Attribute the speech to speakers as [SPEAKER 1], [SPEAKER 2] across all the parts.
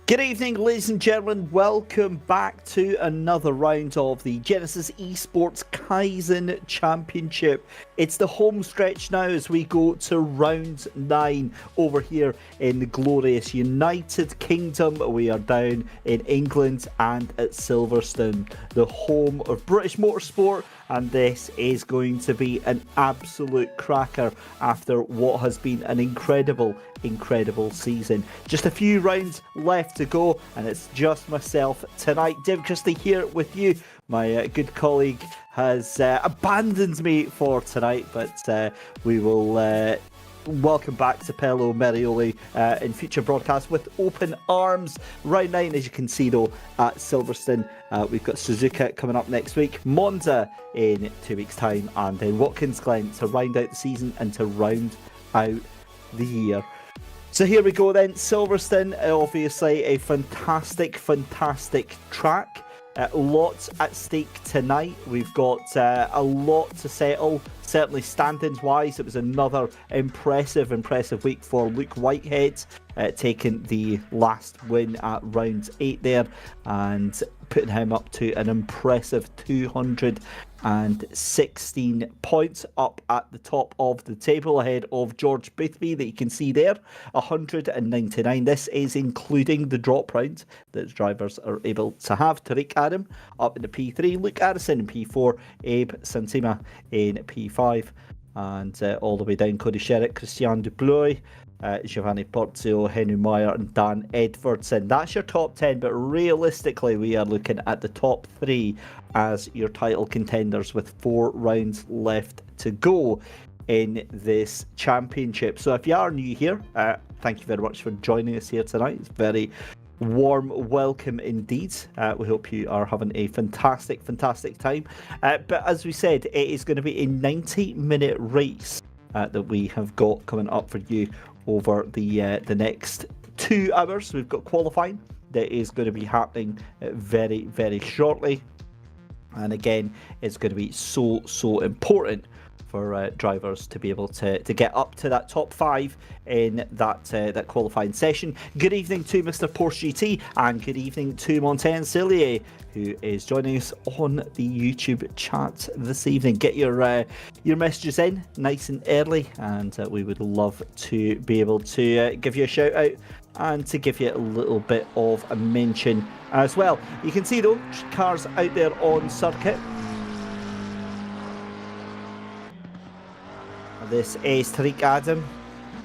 [SPEAKER 1] Good evening, ladies and gentlemen. Welcome back to another round of the Genisus Esports Kaizen Championship. It's the home stretch now as we go to round 9 over here in the glorious United Kingdom. We are down in England and at Silverstone, the home of British motorsport. And this is going to be an absolute cracker after what has been an incredible season. Just a few rounds left to go, and it's just myself tonight. David Christie here with you. My good colleague has abandoned me for tonight, but we will welcome back to Pello Merioli in future broadcasts with open arms. Round 9, as you can see though, at Silverstone. We've got Suzuka coming up next week, Monza in 2 weeks' time, and then Watkins Glen to round out the season and to round out the year. So here we go then, Silverstone, obviously a fantastic track. Lots at stake tonight. We've got a lot to settle. Certainly standings wise, it was another impressive week for Luke Whitehead, taking the last win at round 8 there and putting him up to an impressive 216 points, up at the top of the table ahead of George Boothby that you can see there, 199. This is including the drop round that drivers are able to have. Tariq Adam up in the P3, Luke Addison in P4, Abe Santima in P5, and all the way down Cody Sherritt, Christian Dubloy, Giovanni Porzio, Henry Meyer and Dan Edwardson. That's your top 10, but realistically we are looking at the top 3 as your title contenders with 4 rounds left to go in this championship. So if you are new here, thank you very much for joining us here tonight. It's very warm welcome indeed. We hope you are having a fantastic time. But as we said, it is going to be a 90-minute race that we have got coming up for you over the next 2 hours. We've got qualifying that is going to be happening very shortly, and again, it's going to be so important for drivers to be able to get up to that top 5 in that qualifying session. Good evening to Mr. Porsche GT, and good evening to Montaigne Cillier, who is joining us on the YouTube chat this evening. Get your messages in nice and early, and we would love to be able to give you a shout out and to give you a little bit of a mention as well. You can see though, cars out there on circuit. This is Tariq Adam,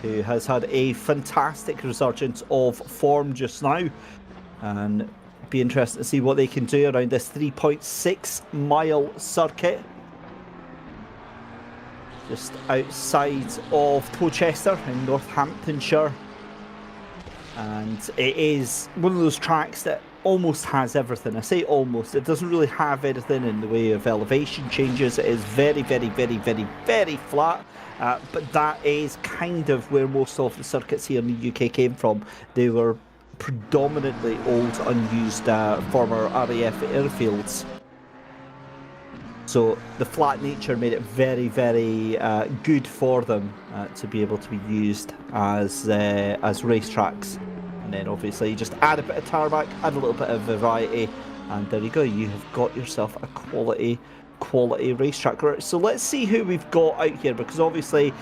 [SPEAKER 1] who has had a fantastic resurgence of form just now, and be interested to see what they can do around this 3.6 mile circuit just outside of Colchester in Northamptonshire. And it is one of those tracks that almost has everything. I say almost, it doesn't really have anything in the way of elevation changes. It is very flat. But that is kind of where most of the circuits here in the UK came from. They were predominantly old, unused former RAF airfields. So the flat nature made it very good for them to be able to be used as racetracks. And then obviously you just add a bit of tarmac, add a little bit of variety, and there you go. You have got yourself a quality racetrack. So let's see who we've got out here, because obviously,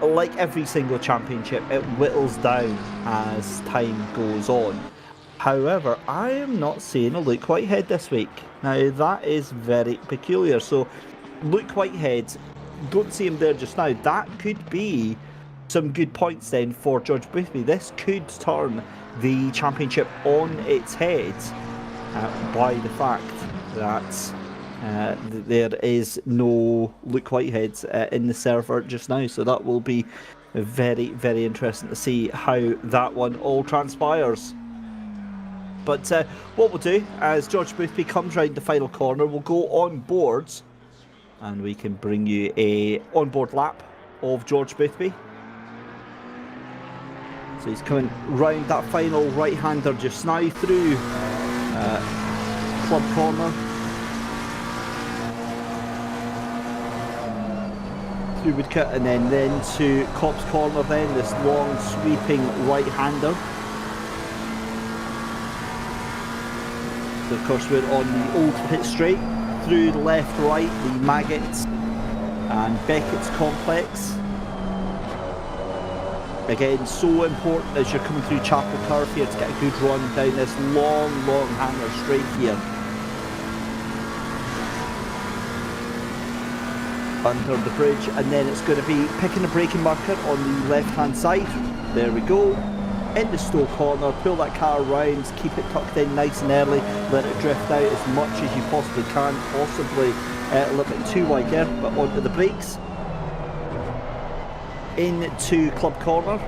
[SPEAKER 1] like every single championship, it whittles down as time goes on. However, I am not seeing a Luke Whitehead this week. Now that is very peculiar. So Luke Whitehead, don't see him there just now. That could be some good points then for George Boothby. This could turn the championship on its head by the fact that there is no Luke Whitehead in the server just now. So that will be very interesting to see how that one all transpires. But what we'll do, as George Boothby comes round the final corner, we'll go on boards and we can bring you a onboard lap of George Boothby. So he's coming round that final right-hander just now through Club Corner, through Woodcut, and then to Cops Corner then, this long sweeping right-hander. So of course we're on the old pit straight, through the left, right, the Maggots and Beckett's complex. Again, so important as you're coming through Chapel Curve here to get a good run down this long hanger straight here. Under the bridge, and then it's going to be picking a braking marker on the left hand side. There we go. In the Stowe corner, pull that car around, keep it tucked in nice and early, let it drift out as much as you possibly can, possibly a little bit too wide there, but onto the brakes. Into Club Corner.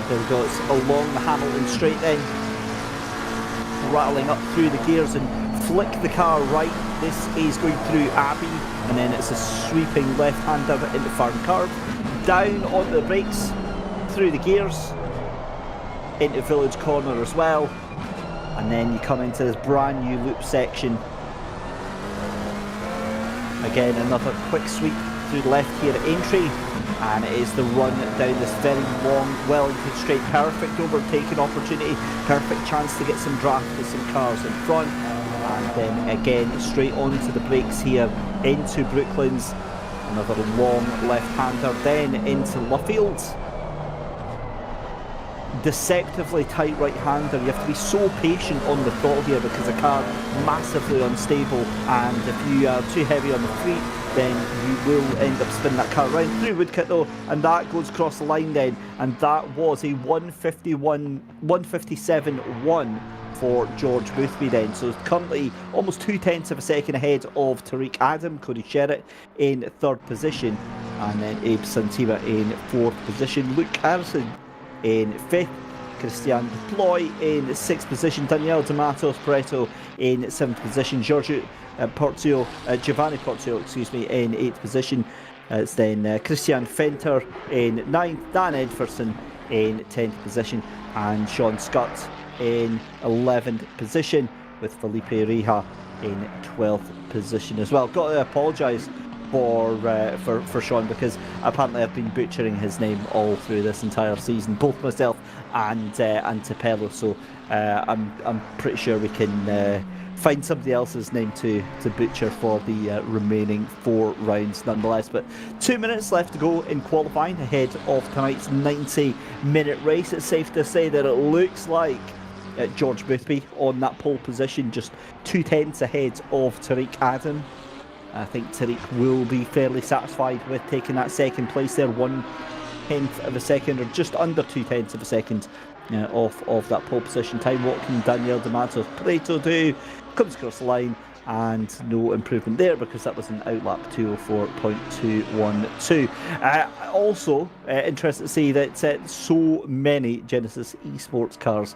[SPEAKER 1] There we go, it's along the Hamilton straight then. Rattling up through the gears and flick the car right. This is going through Abbey, and then it's a sweeping left-hander into Farm Curve. Down on the brakes, through the gears, into Village Corner as well. And then you come into this brand new loop section. Again, another quick sweep through the left here at Aintree. And it is the run down this very long Wellington straight. Perfect overtaking opportunity, perfect chance to get some draft with some cars in front. And then again straight onto the brakes here into Brooklands. Another long left-hander, then into Luffield. Deceptively tight right-hander. You have to be so patient on the throttle here because the car massively unstable, and if you are too heavy on the feet, then you will end up spinning that car around through Woodcut though, and that goes across the line then, and that was a 157.1 for George Boothby then. So currently almost 0.2 of a second ahead of Tariq Adam, Cody Sherritt in third position, and then Abe Santiva in fourth position. Luke Harrison in fifth, Christian Deploy in sixth position, Daniel D'Amatos Pareto in seventh position, Giovanni Porzio, excuse me, in eighth position. It's then Christian Fenter in ninth, Dan Edferson in 10th position, and Sean Scott in 11th position, with Felipe Rija in 12th position as well. Got to apologise for Sean, because apparently I've been butchering his name all through this entire season, both myself and Tapello. So I'm pretty sure we can find somebody else's name to butcher for the remaining 4 rounds nonetheless. But 2 minutes left to go in qualifying ahead of tonight's 90-minute race. It's safe to say that it looks like George Boothby on that pole position, just 0.2 ahead of Tariq Adam. I think Tariq will be fairly satisfied with taking that second place there, 0.1 of a second, or just under 0.2 of a second off of that pole position time. What can Daniel D'Amatos Pareto do? Comes across the line, and no improvement there because that was an outlap 204.212. Also, interesting to see that so many Genisus Esports cars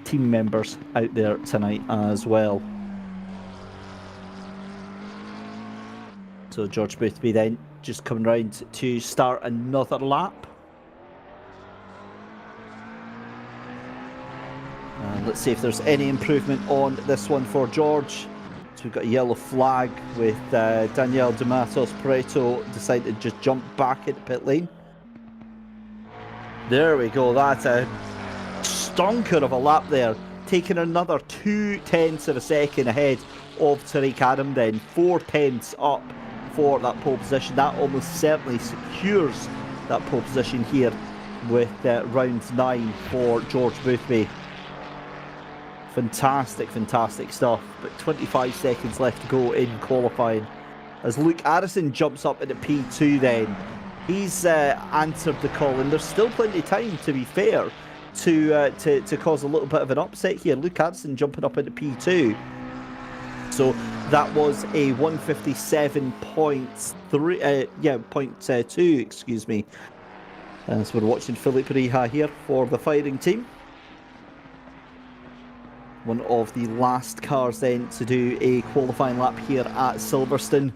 [SPEAKER 1] team members out there tonight as well. So George Boothby then just coming round to start another lap. And let's see if there's any improvement on this one for George. So we've got a yellow flag with Daniel D'Amatos Pareto decided to just jump back into pit lane. There we go, that's a stonker of a lap there, taking another 0.2 of a second ahead of Tariq Adam then, 0.4 up for that pole position. That almost certainly secures that pole position here with round 9 for George Boothby. Fantastic stuff, but 25 seconds left to go in qualifying as Luke Addison jumps up into P2 then. He's answered the call, and there's still plenty of time, to be fair, to cause a little bit of an upset here. Luke Addison jumping up into P2. So that was a 157.2, excuse me. So we're watching Philippe Rija here for the firing team. One of the last cars then to do a qualifying lap here at Silverstone.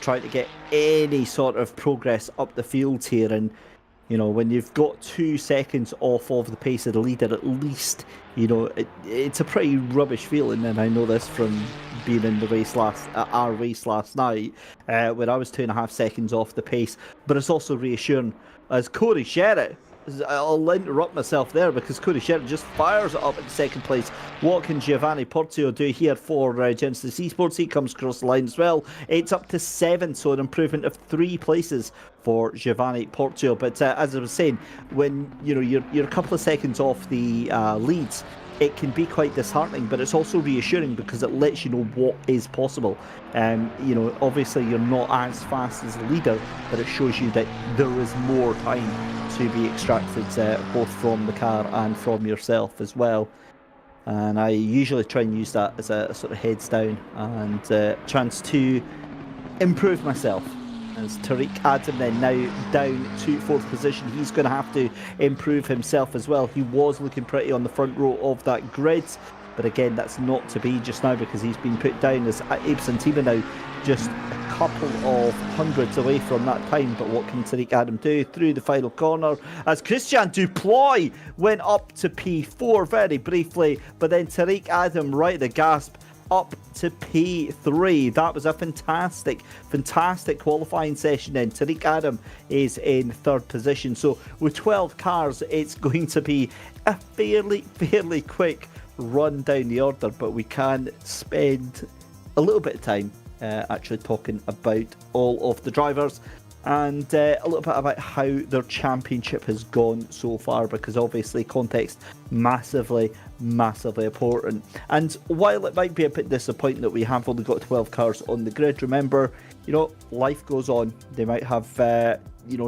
[SPEAKER 1] Trying to get any sort of progress up the field here, and you know, when you've got 2 seconds off of the pace of the leader, at least, you know, it's a pretty rubbish feeling, and I know this from being in the race our race last night, when I was 2.5 seconds off the pace. But it's also reassuring as Cody Sherritt. I'll interrupt myself there because Cody Sherritt just fires it up in second place. What can Giovanni Porzio do here for Genisus Esports? He comes across the line as well. It's up to 7, so an improvement of 3 places for Giovanni Porzio. But as I was saying, when you're a couple of seconds off the leads, it can be quite disheartening, but it's also reassuring because it lets you know what is possible. Obviously you're not as fast as the leader, but it shows you that there is more time to be extracted both from the car and from yourself as well. And I usually try and use that as a sort of heads down and chance to improve myself. As Tariq Adam then now down to 4th position, he's going to have to improve himself as well. He was looking pretty on the front row of that grid, but again, that's not to be just now because he's been put down as Abe Santima now just a couple of hundreds away from that time. But what can Tariq Adam do through the final corner as Christian Duploy went up to P4 very briefly, but then Tariq Adam right at the gasp up to P3. That was a fantastic qualifying session then. Tariq Adam is in 3rd position. So with 12 cars, it's going to be a fairly quick run down the order, but we can spend a little bit of time actually talking about all of the drivers and a little bit about how their championship has gone so far, because obviously context massively important. And while it might be a bit disappointing that we have only got 12 cars on the grid, remember, life goes on. They might have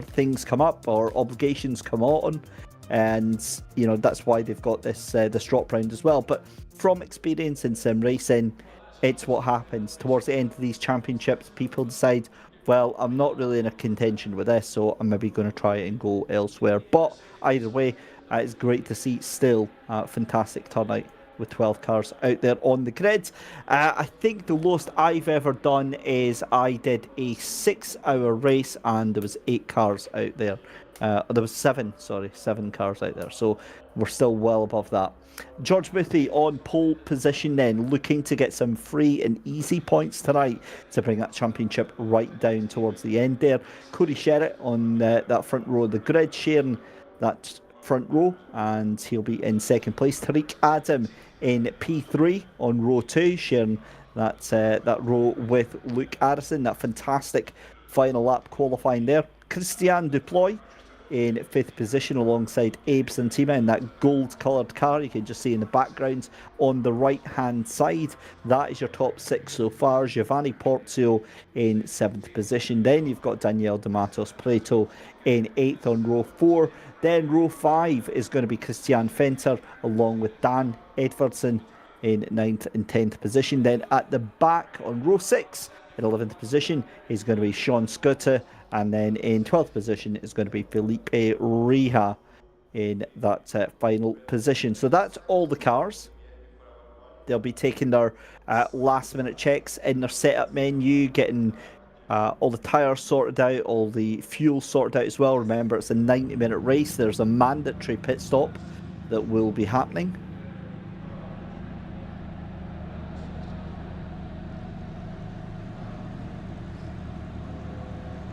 [SPEAKER 1] things come up or obligations come on, and that's why they've got this drop round as well. But from experience in sim racing, it's what happens towards the end of these championships. People decide, well, I'm not really in a contention with this, so I'm maybe going to try and go elsewhere. But either way, it's great to see still fantastic turnout with 12 cars out there on the grid. I think the lowest I've ever done is I did a 6-hour race and there was 8 cars out there. There was 7 cars out there. So we're still well above that. George Boothby on pole position then, looking to get some free and easy points tonight to bring that championship right down towards the end there. Cody Sherritt on that front row of the grid, sharing that front row, and he'll be in 2nd place. Tariq Adam in P3 on row 2, sharing that row with Luke Addison. That fantastic final lap qualifying there. Christian Duploy in 5th position alongside Abe Santima in that gold coloured car you can just see in the background on the right hand side. That is your top 6 so far. Giovanni Porzio in 7th position. Then you've got Daniel de Matos Preto in 8th on row 4. Then row 5 is going to be Christian Fenter along with Dan Edvardson in 9th and 10th position. Then at the back on row 6 in 11th position is going to be Sean Scudder, and then in 12th position is going to be Felipe Rija in that final position. So that's all the cars. They'll be taking their last minute checks in their setup menu, getting all the tyres sorted out, all the fuel sorted out as well. Remember, it's a 90-minute race. There's a mandatory pit stop that will be happening.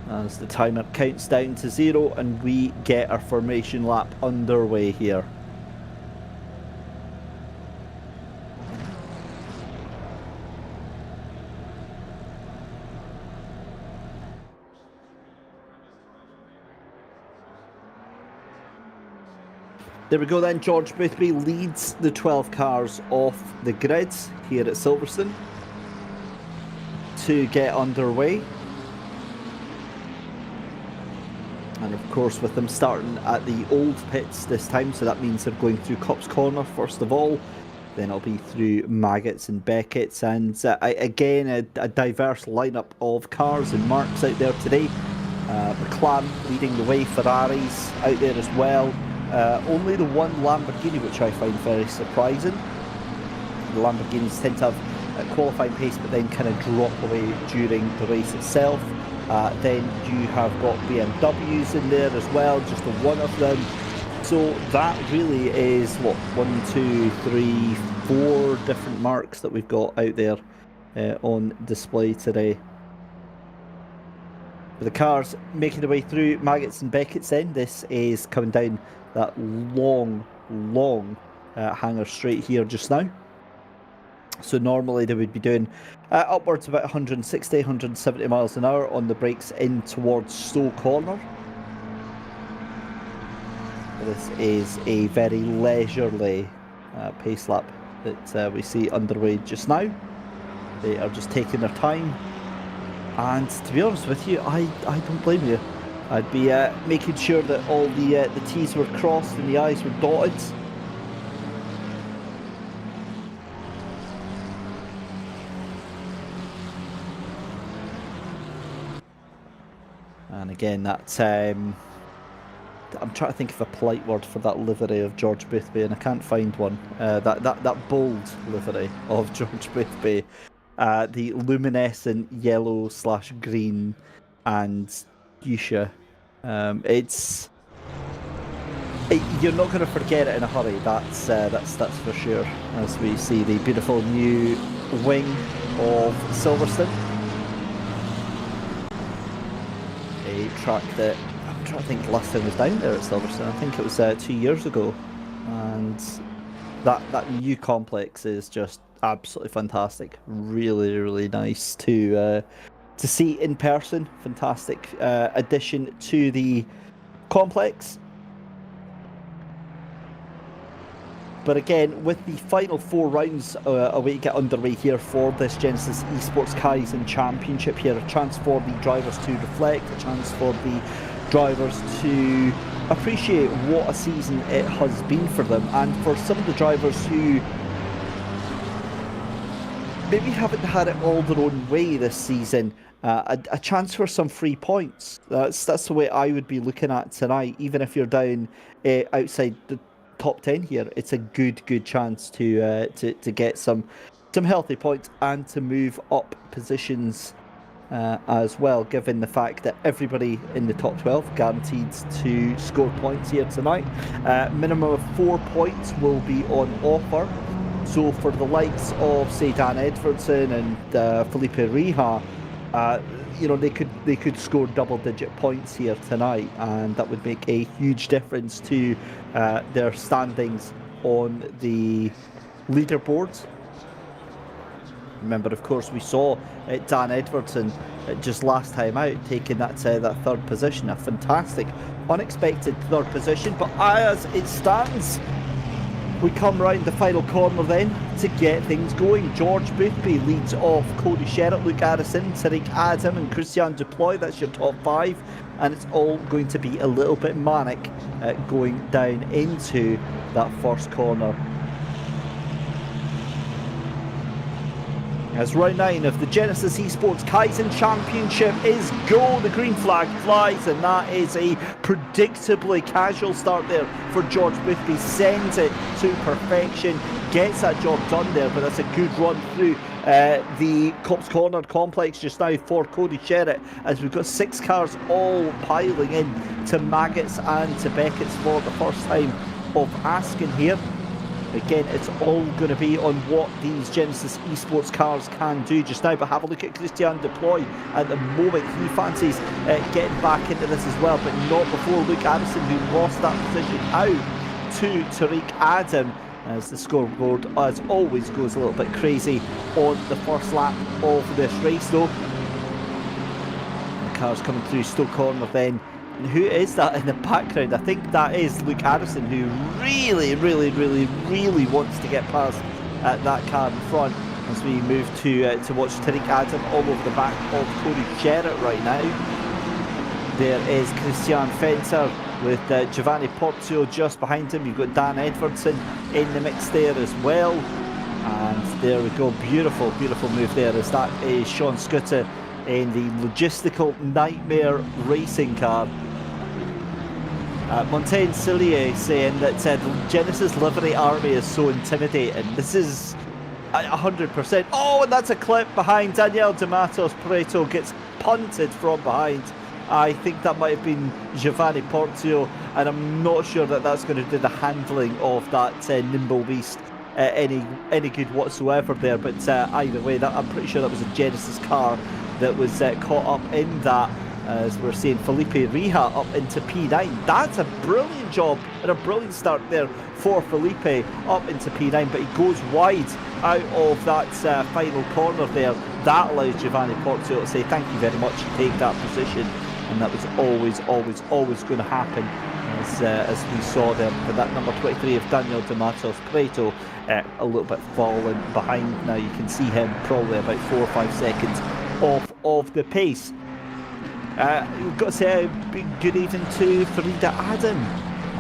[SPEAKER 1] As the timer counts down to 0 and we get our formation lap underway here. There we go then. George Boothby leads the 12 cars off the grid here at Silverstone to get underway. And of course, with them starting at the old pits this time, so that means they're going through Cops Corner first of all, then it'll be through Maggots and Beckett's, and again a diverse lineup of cars and marks out there today. McLaren leading the way, Ferraris out there as well. Only the one Lamborghini, which I find very surprising. The Lamborghinis tend to have a qualifying pace, but then kind of drop away during the race itself. Then you have got BMWs in there as well, just the one of them. So that really is, 1, 2, 3, 4 different marks that we've got out there on display today. With the cars making their way through Maggots and Beckett's then, this is coming down that long hanger straight here just now. So normally they would be doing upwards about 160, 170 miles an hour on the brakes in towards Stowe Corner. This is a very leisurely pace lap that we see underway just now. They are just taking their time. And to be honest with you, I don't blame you. I'd be making sure that all the T's were crossed and the I's were dotted. And again, that I'm trying to think of a polite word for that livery of George Boothby, and I can't find one. That bold livery of George Boothby. The luminescent yellow / green and fuchsia. You're not going to forget it in a hurry. That's for sure. As we see the beautiful new wing of Silverstone, a track that I'm trying to think last time I was down there at Silverstone. I think it was 2 years ago, and that new complex is just absolutely fantastic. Really nice to see in person. Fantastic addition to the complex. But again, with the final 4 rounds away to get underway here for this Genisus Esports Kaizen Championship here, a chance for the drivers to reflect, a chance for the drivers to appreciate what a season it has been for them, and for some of the drivers who maybe haven't had it all their own way this season, a chance for some free points. That's the way I would be looking at tonight. Even if you're down outside the top 10 here, it's a good chance to get some healthy points and to move up positions as well, given the fact that everybody in the top 12 guaranteed to score points here tonight. Minimum of 4 points will be on offer. So for the likes of, say, Dan Edwardson and Felipe Rija, they could score double-digit points here tonight, and that would make a huge difference to their standings on the leaderboards. Remember, of course, we saw Dan Edwardson just last time out taking that 3rd position, a fantastic, unexpected 3rd position. But as it stands, we come round the final corner then to get things going. George Boothby leads off Cody Sherritt, Luke Addison, Tariq Adam and Christian Duploy. That's your top 5, and it's all going to be a little bit manic going down into that first corner. As round 9 of the Genisus Esports Kaizen Championship is go, the green flag flies, and that is a predictably casual start there for George Boothby. Sends it to perfection, gets that job done there, but that's a good run through the Cops Corner complex just now for Cody Sherritt, as we've got 6 cars all piling in to Maggots and to Beckett's for the first time of asking here. Again, it's all going to be on what these Genisus Esports cars can do just now. But have a look at Christian Duploy at the moment. He fancies getting back into this as well, but not before Luke Addison, who lost that position out to Tariq Adam, as the scoreboard, as always, goes a little bit crazy on the first lap of this race, though. The car's coming through Stowe Corner then. And who is that in the background? I think that is Luke Addison, who really wants to get past that car in front, as we move to watch Tariq Adam all over the back of Cody Sherritt right now. There is Christian Fenter with Giovanni Porzio just behind him. You've got Dan Edwardson in the mix there as well. And there we go, beautiful move there, as that is Sean Scooter in the logistical nightmare racing car. Montaigne Cillier saying that the Genesis livery army is so intimidating. This is 100%. Oh, and that's a clip behind. Daniel de Matos Pareto gets punted from behind. I think that might have been Giovanni Porzio, and I'm not sure that that's going to do the handling of that nimble beast any good whatsoever there. But either way, I'm pretty sure that was a Genisus car that was caught up in that. As we're seeing Felipe Rija up into P9. That's a brilliant job and a brilliant start there for Felipe up into P9, but he goes wide out of that final corner there. That allows Giovanni Porzio to say thank you very much, take that position, and that was always going to happen, as we saw there for that number 23 of Daniel de Matos Preto, a little bit falling behind. Now you can see him probably about 4 or 5 seconds off of the pace. We've got to say good evening to Farida Adam,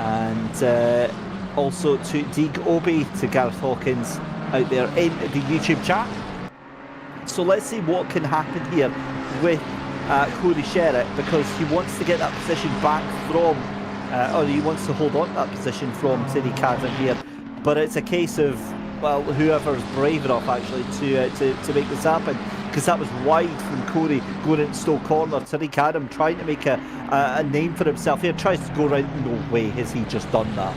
[SPEAKER 1] and also to Deeg Obi, to Gareth Hawkins out there in the YouTube chat. So let's see what can happen here with Cody Sherritt, because he wants to get that position back from, or he wants to hold on to that position from Terry Cadden here. But it's a case of, well, whoever's brave enough actually to make this happen, because that was wide from Cody going into Stoke corner. Tariq Adam trying to make a name for himself here, tries to go around. No way has he just done that.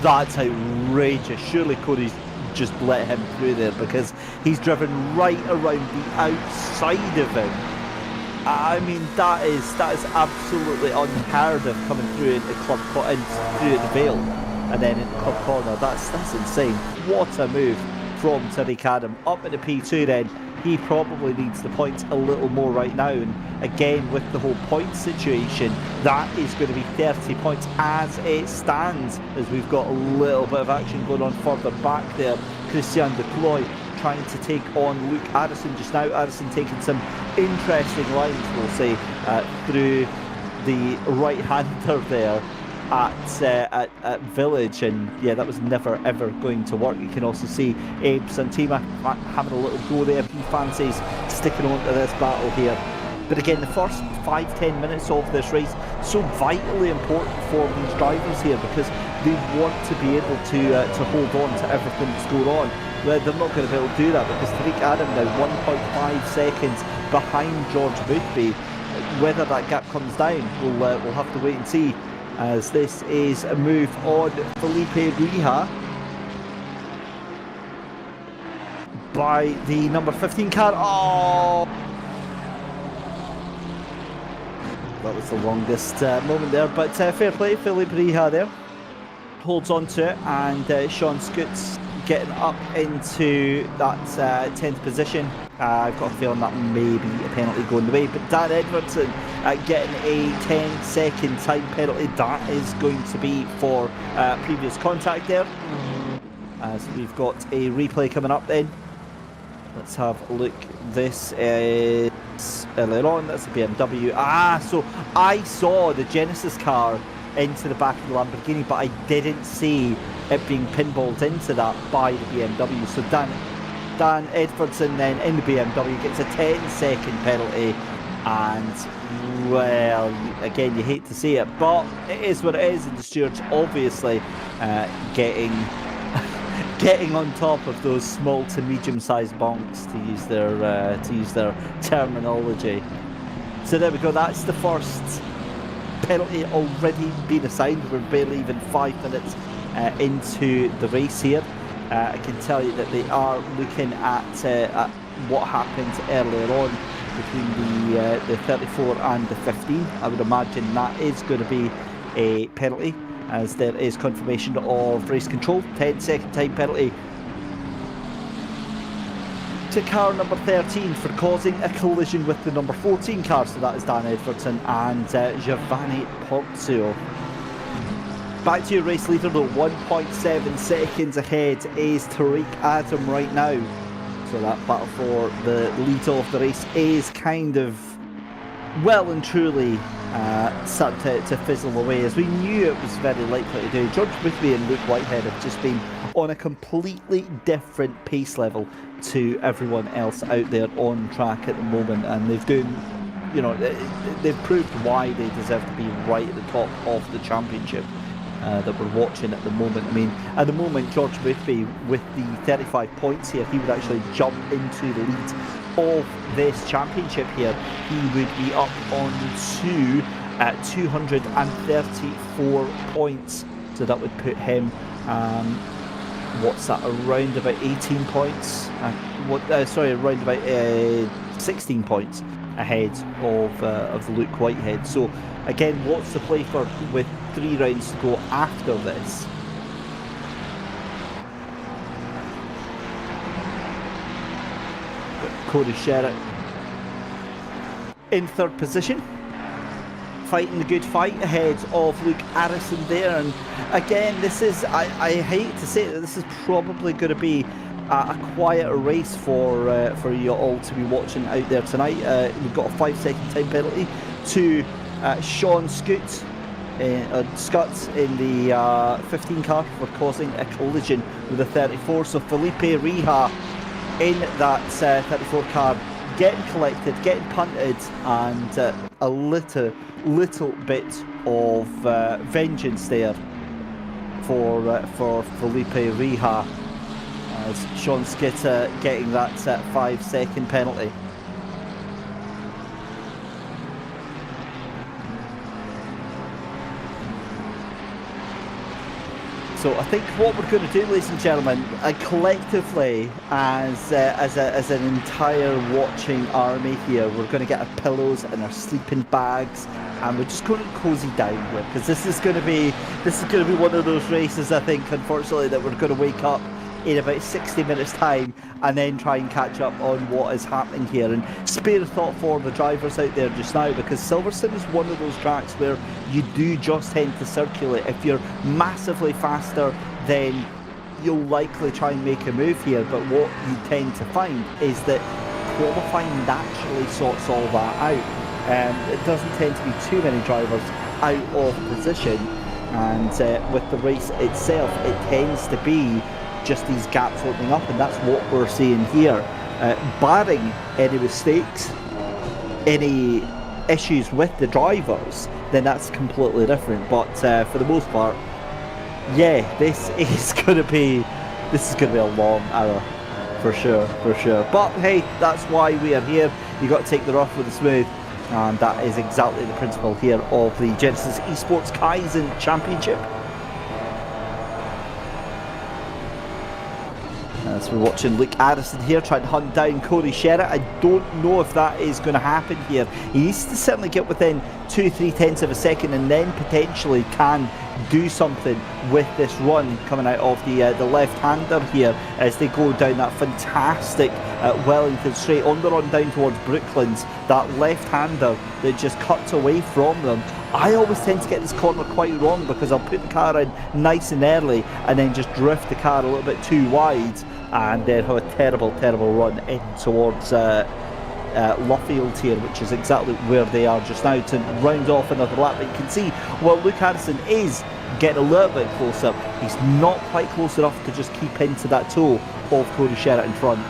[SPEAKER 1] That's outrageous. Surely Cody's just let him through there, because he's driven right around the outside of him. I mean, that is absolutely unheard of, coming through into through the Vale and then into Club Corner. That's insane. What a move from Tariq Adam. Up into P2 then. He probably needs the points a little more right now, and again with the whole point situation, that is going to be 30 points as it stands, as we've got a little bit of action going on further back there. Christian Deploy trying to take on Luke Addison just now. Addison taking some interesting lines, we'll say, through the right-hander there at Village, and yeah, that was never ever going to work. You can also see Abe Santima having a little go there. He fancies sticking on to this battle here. But again, the first 5-10 minutes of this race, so vitally important for these drivers here, because they want to be able to hold on to everything that's going on. They're not going to be able to do that, because Tariq Adam now 1.5 seconds behind George Boothby. Whether that gap comes down, we'll have to wait and see, as this is a move on Felipe Rija by the number 15 car. Oh! That was the longest moment there, but fair play. Felipe Rija there holds on to it, and Sean Scoots getting up into that 10th position. I've got a feeling that may be a penalty going the way, but Dan Edwardson getting a 10-second time penalty. That is going to be for previous contact there. As we've got a replay coming up then. Let's have a look. This is earlier on. That's a BMW. So I saw the Genesis car into the back of the Lamborghini, but I didn't see it being pinballed into that by the BMW. So Dan Edwardson then in the BMW gets a 10-second penalty, and well, again, you hate to see it, but it is what it is, and the stewards obviously getting on top of those small to medium-sized bonks, to use their terminology. So there we go. That's the first penalty already been assigned. We're barely even 5 minutes into the race here. I can tell you that they are looking at what happened earlier on between the 34 and the 15. I would imagine that is going to be a penalty, as there is confirmation of race control. 10-second time penalty to car number 13 for causing a collision with the number 14 car. So that is Dan Edwardson and Giovanni Porzio. Back to your race leader though, 1.7 seconds ahead is Tariq Adam right now. So that battle for the lead of the race is kind of well and truly starting to fizzle away, as we knew it was very likely to do. George Boothby and Luke Whitehead have just been on a completely different pace level to everyone else out there on track at the moment, and they've proved why they deserve to be right at the top of the championship that we're watching at the moment. I mean, at the moment, George Boothby with the 35 points here, he would actually jump into the lead of this championship here. He would be up on 234 points, so that would put him what's that, around about 18 points? Around about 16 points ahead of Luke Whitehead. So again, what's the play for with 3 rounds to go after this? Cody Sherritt in 3rd position, fighting the good fight ahead of Luke Harrison there. And again, this is, I hate to say that this is probably going to be a quieter race for you all to be watching out there tonight. We've got a 5-second time penalty to Sean Scutt in the 15 car for causing a collision with the 34. So Felipe Rija in that 34 car getting collected, getting punted, and a little bit of vengeance there for Felipe Rija, as Sean Skitter getting that 5-second penalty. So I think what we're going to do, ladies and gentlemen, collectively as an entire watching army here, we're going to get our pillows and our sleeping bags, and we're just going to cozy down here, because this is going to be one of those races, I think, unfortunately, that we're going to wake up in about 60 minutes time and then try and catch up on what is happening here. And spare a thought for the drivers out there just now, because Silverstone is one of those tracks where you do just tend to circulate. If you're massively faster, then you'll likely try and make a move here, but what you tend to find is that qualifying naturally sorts all that out. It doesn't tend to be too many drivers out of position, and with the race itself, it tends to be just these gaps opening up, and that's what we're seeing here. Barring any mistakes, any issues with the drivers, then that's completely different. But for the most part, yeah, this is going to be a long hour for sure. But hey, that's why we are here. You got to take the rough with the smooth, and that is exactly the principle here of the Genisus Esports Kaizen Championship. As we're watching Luke Addison here trying to hunt down Cody Sherritt. I don't know if that is going to happen here. He needs to certainly get within 2-3 tenths of a second, and then potentially can do something with this run coming out of the left-hander here as they go down that fantastic Wellington straight on the run down towards Brooklands. That left-hander that just cuts away from them. I always tend to get this corner quite wrong, because I'll put the car in nice and early and then just drift the car a little bit too wide, and then have a terrible run in towards Luffield here, which is exactly where they are just now, to round off another lap. But you can see, well, Luke Harrison is getting a little bit closer. He's not quite close enough to just keep into that toe of Cody Sherritt in front.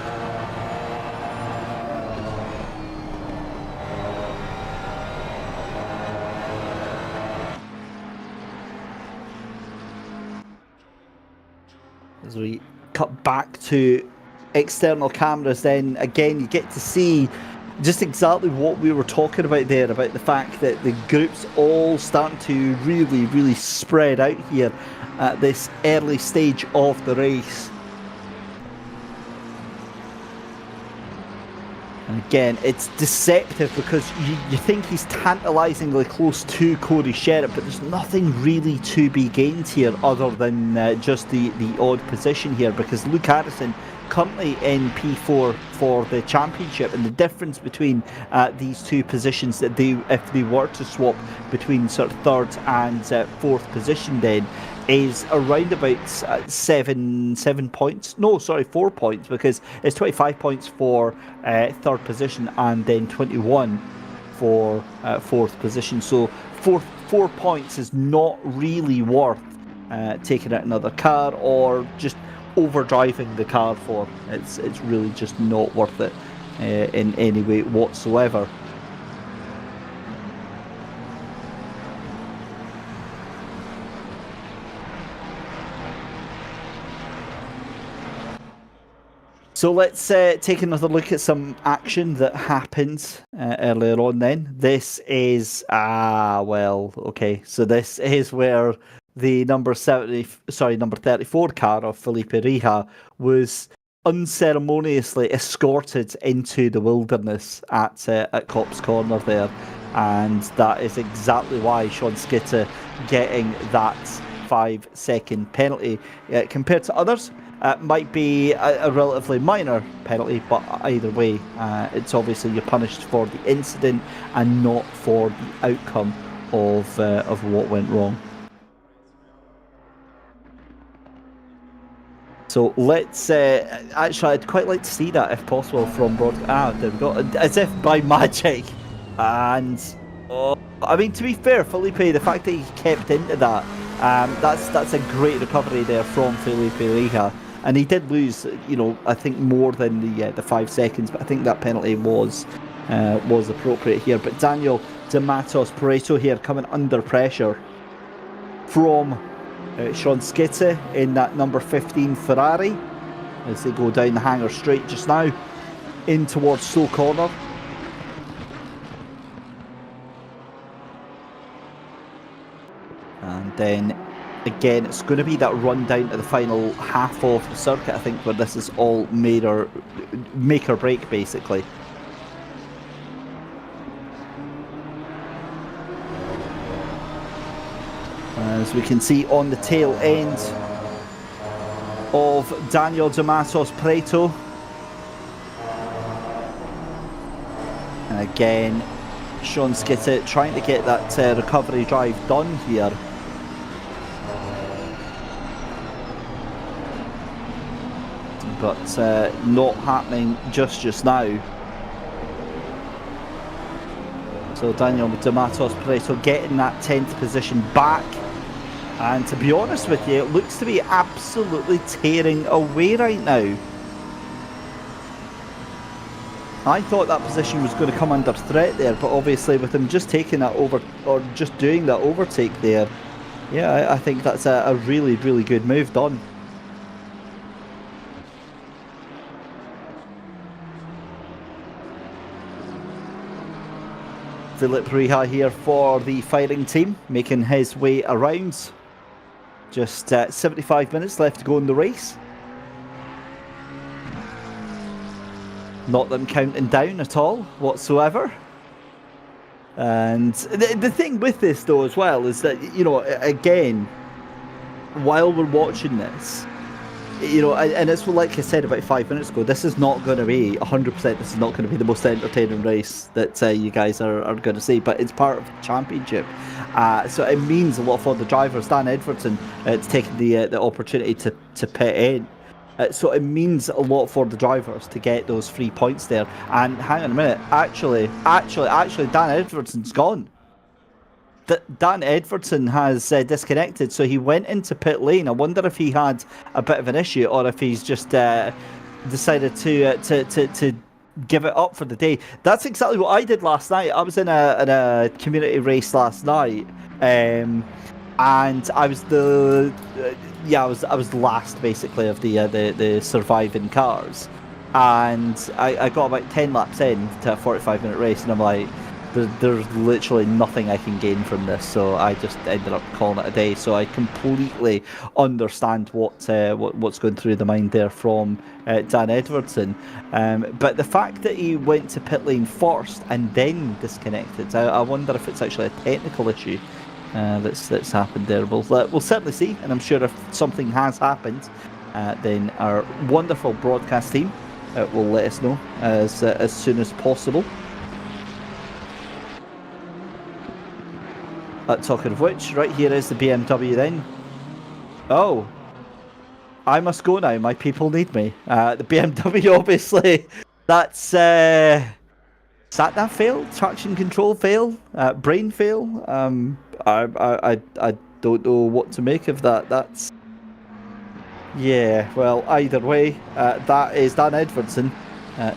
[SPEAKER 1] As we cut back to external cameras, then again you get to see just exactly what we were talking about there, about the fact that the groups all starting to really spread out here at this early stage of the race. And again, it's deceptive, because you think he's tantalisingly close to Cody Sherritt, but there's nothing really to be gained here other than just the odd position here, because Luke Harrison currently in P4 for the championship, and the difference between these two positions, that if they were to swap between sort of 3rd and 4th position, then is around about 7 points. No, sorry, 4 points, because it's 25 points for 3rd position and then 21 for 4th position. So 4 points is not really worth taking out another car or just overdriving the car for. It's really just not worth it in any way whatsoever. So let's take another look at some action that happened earlier on then. This is, so this is where the number 34 car of Felipe Rija was unceremoniously escorted into the wilderness at Copse Corner there, and that is exactly why Sean Skitter getting that 5-second penalty compared to others. Might be a relatively minor penalty, but either way, it's obviously you're punished for the incident and not for the outcome of what went wrong. So let's actually, I'd quite like to see that if possible from broadcast. There we go, as if by magic. And I mean, to be fair, Felipe, the fact that he kept into that, that's a great recovery there from Felipe Rija. And he did lose, I think more than the 5 seconds, but I think that penalty was appropriate here. But Daniel de Matos Pareto here coming under pressure from Sean Skitter in that number 15 Ferrari as they go down the hangar straight just now in towards Stowe Corner. And then again, it's going to be that run down to the final half of the circuit, I think, where this is all make or break, basically. As we can see on the tail end of Daniel de Matos Pareto. And again, Sean Skitter trying to get that recovery drive done here. But not happening just now. So Daniel de Matos Pareto getting that 10th position back. And to be honest with you, it looks to be absolutely tearing away right now. I thought that position was going to come under threat there, but obviously with him just taking that over, or just doing that overtake there, yeah, I think that's a really, really good move done. Philip Rija here for the firing team, making his way around. Just 75 minutes left to go in the race. Not them counting down at all, whatsoever. And the thing with this, though, as well, is that, again, while we're watching this, and it's like I said about 5 minutes ago, this is not going to be 100%, this is not going to be the most entertaining race that you guys are going to see, but it's part of the championship. So it means a lot for the drivers. Dan Edwardson it's taken the opportunity to pit in. So it means a lot for the drivers to get those 3 points there. And hang on a minute, actually, Dan Edwardson's gone. Dan Edwardson has disconnected, so he went into pit lane. I wonder if he had a bit of an issue, or if he's just decided to give it up for the day. That's exactly what I did last night. I was in a community race last night, and I was I was the last basically of the surviving cars, and I got about 10 laps in to a 45-minute race, and I'm like, there's literally nothing I can gain from this, so I just ended up calling it a day. So I completely understand what's going through the mind there from Dan Edwardson. But the fact that he went to pit lane first and then disconnected, I wonder if it's actually a technical issue that's happened there. We'll certainly see, and I'm sure if something has happened, then our wonderful broadcast team will let us know as soon as possible. Talking of which, right here is the BMW then. Oh, I must go now. My people need me. The BMW, obviously, that's sat-nav fail, traction control fail, brain fail. I don't know what to make of that. That's, yeah, well, either way, that is Dan Edwardson.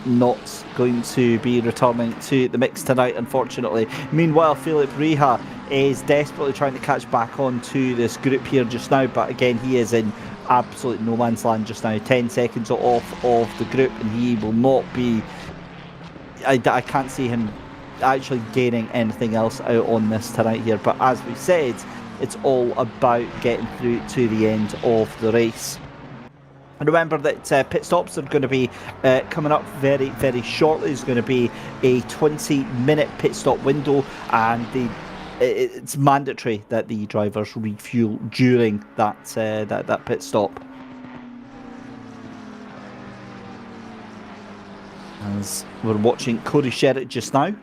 [SPEAKER 1] Not going to be returning to the mix tonight, unfortunately. Meanwhile, Philip Rija is desperately trying to catch back onto this group here just now, but again, he is in absolute no man's land just now. 10 seconds off of the group, and he will not be... I can't see him actually gaining anything else out on this tonight here, but as we said, It's all about getting through to the end of the race. And remember that pit stops are going to be coming up very, very shortly. There's going to be a 20-minute pit stop window, and it's mandatory that the drivers refuel during that pit stop. As we're watching Cody Sherritt just now.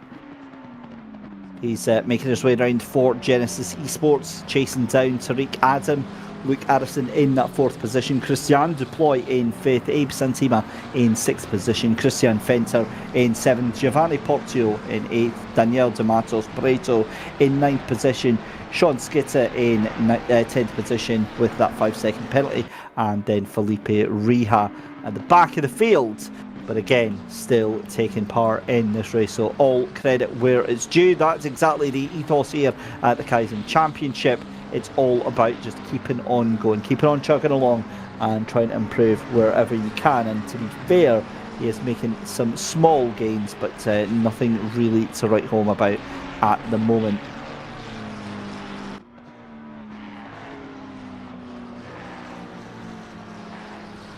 [SPEAKER 1] He's making his way around for Genisus Esports, chasing down Tariq Adam, Luke Addison in that 4th position, Christian Duploy in 5th, Abe Santima in 6th position, Christian Fenter in 7th, Giovanni Portio in 8th, Daniel D'Amatos Breto in 9th position, Sean Skitter in 10th position with that 5-second penalty, and then Felipe Rija at the back of the field. But again, still taking part in this race, so all credit where it's due. That's exactly the ethos here at the Kaizen Championship. It's all about just keeping on going, keeping on chugging along and trying to improve wherever you can. And to be fair, he is making some small gains, but nothing really to write home about at the moment.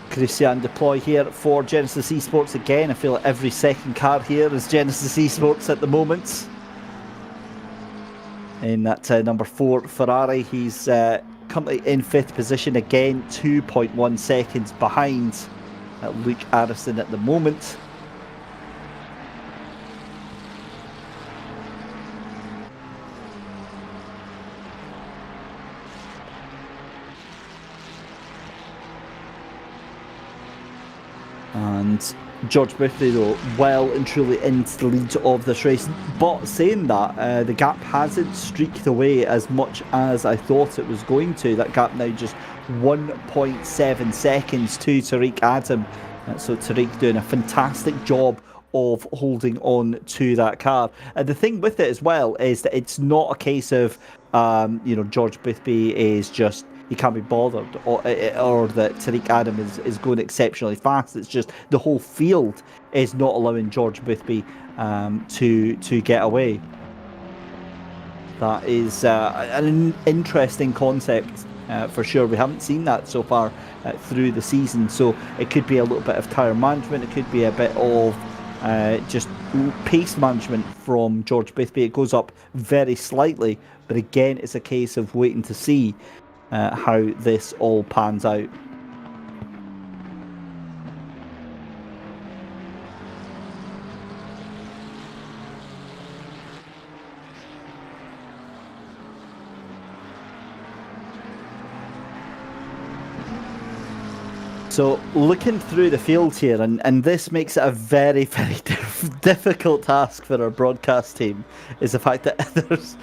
[SPEAKER 1] Christian Deploy here for Genisus Esports again. I feel like every second car here is Genisus Esports at the moment. In that number 4 Ferrari, he's currently in 5th position again, 2.1 seconds behind Luke Addison at the moment. And George Boothby, though, well and truly into the lead of this race. But saying that, the gap hasn't streaked away as much as I thought it was going to. That gap now just 1.7 seconds to Tariq Adam. So Tariq doing a fantastic job of holding on to that car. The thing with it as well is that it's not a case of, George Boothby is just, he can't be bothered, or that Tariq Adam is going exceptionally fast. It's just the whole field is not allowing George Boothby to get away. That is an interesting concept for sure. We haven't seen that so far through the season, so it could be a little bit of tyre management. It could be a bit of just pace management from George Boothby. It goes up very slightly, but again, it's a case of waiting to see how this all pans out. So looking through the field here, and this makes it a very, very difficult task for our broadcast team, is the fact that there's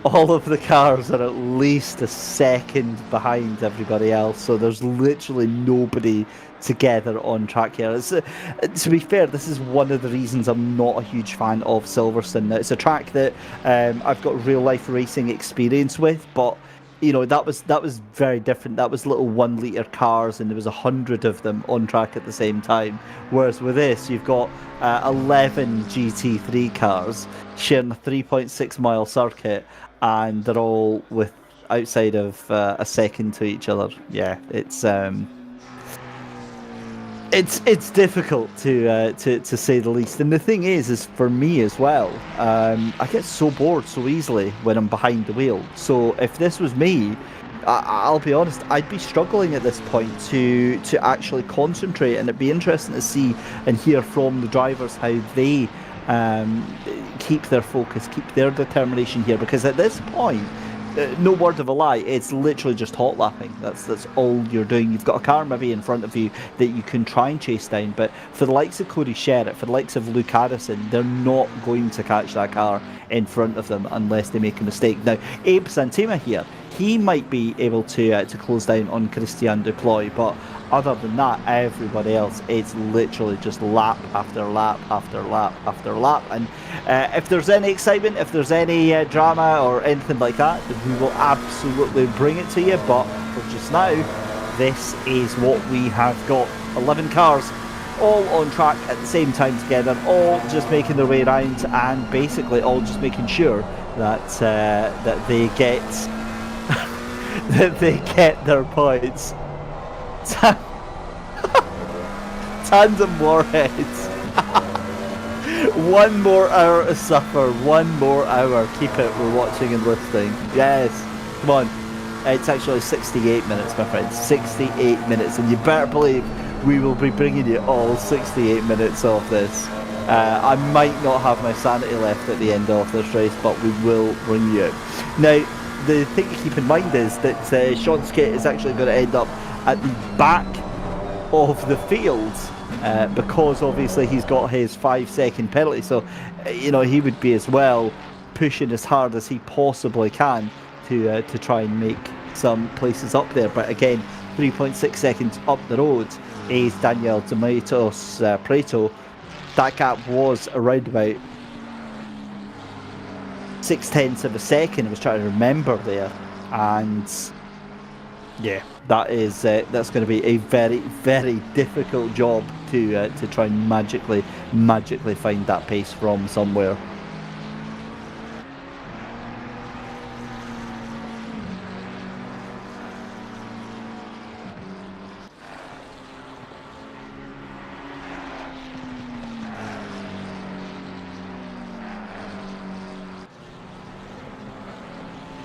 [SPEAKER 1] all of the cars are at least a second behind everybody else, so there's literally nobody together on track here. To be fair, this is one of the reasons I'm not a huge fan of Silverstone. It's a track that I've got real life racing experience with, but that was very different. That was little 1 litre cars, and there was 100 of them on track at the same time. Whereas with this, you've got 11 GT3 cars sharing a 3.6 mile circuit, and they're all with outside of a second to each other. Yeah, it's difficult to say the least. And the thing is for me as well, I get so bored so easily when I'm behind the wheel. So if this was me, I'll be honest, I'd be struggling at this point to actually concentrate, and it'd be interesting to see and hear from the drivers how they keep their focus, keep their determination here, because at this point, no word of a lie, it's literally just hot lapping. That's all you're doing. You've got a car maybe in front of you that you can try and chase down, but for the likes of Cody Sherritt, for the likes of Luke Addison, they're not going to catch that car in front of them unless they make a mistake. Now, Abe Santima here, he might be able to close down on Christian Deploy, but other than that, everybody else, it's literally just lap after lap after lap after lap. And if there's any excitement, if there's any drama or anything like that, then we will absolutely bring it to you. But for just now, this is what we have got. 11 cars all on track at the same time together, all just making their way around, and basically all just making sure that that they get that they get their points. Tandem warheads. 1 more hour to suffer. 1 more hour. Keep it. We're watching and listening. Yes. Come on. It's actually 68 minutes, my friend. 68 minutes, and you better believe we will be bringing you all 68 minutes of this. I might not have my sanity left at the end of this race, but we will bring you out. Now, the thing to keep in mind is that Sean Skate is actually going to end up at the back of the field because obviously he's got his 5-second penalty. So, you know, he would be as well pushing as hard as he possibly can to try and make some places up there. But again, 3.6 seconds up the road is Daniel Tomatoes Preto. That gap was around about 0.6 of a second. I was trying to remember there, and yeah, that is that's going to be a very, very difficult job to try and magically find that pace from somewhere.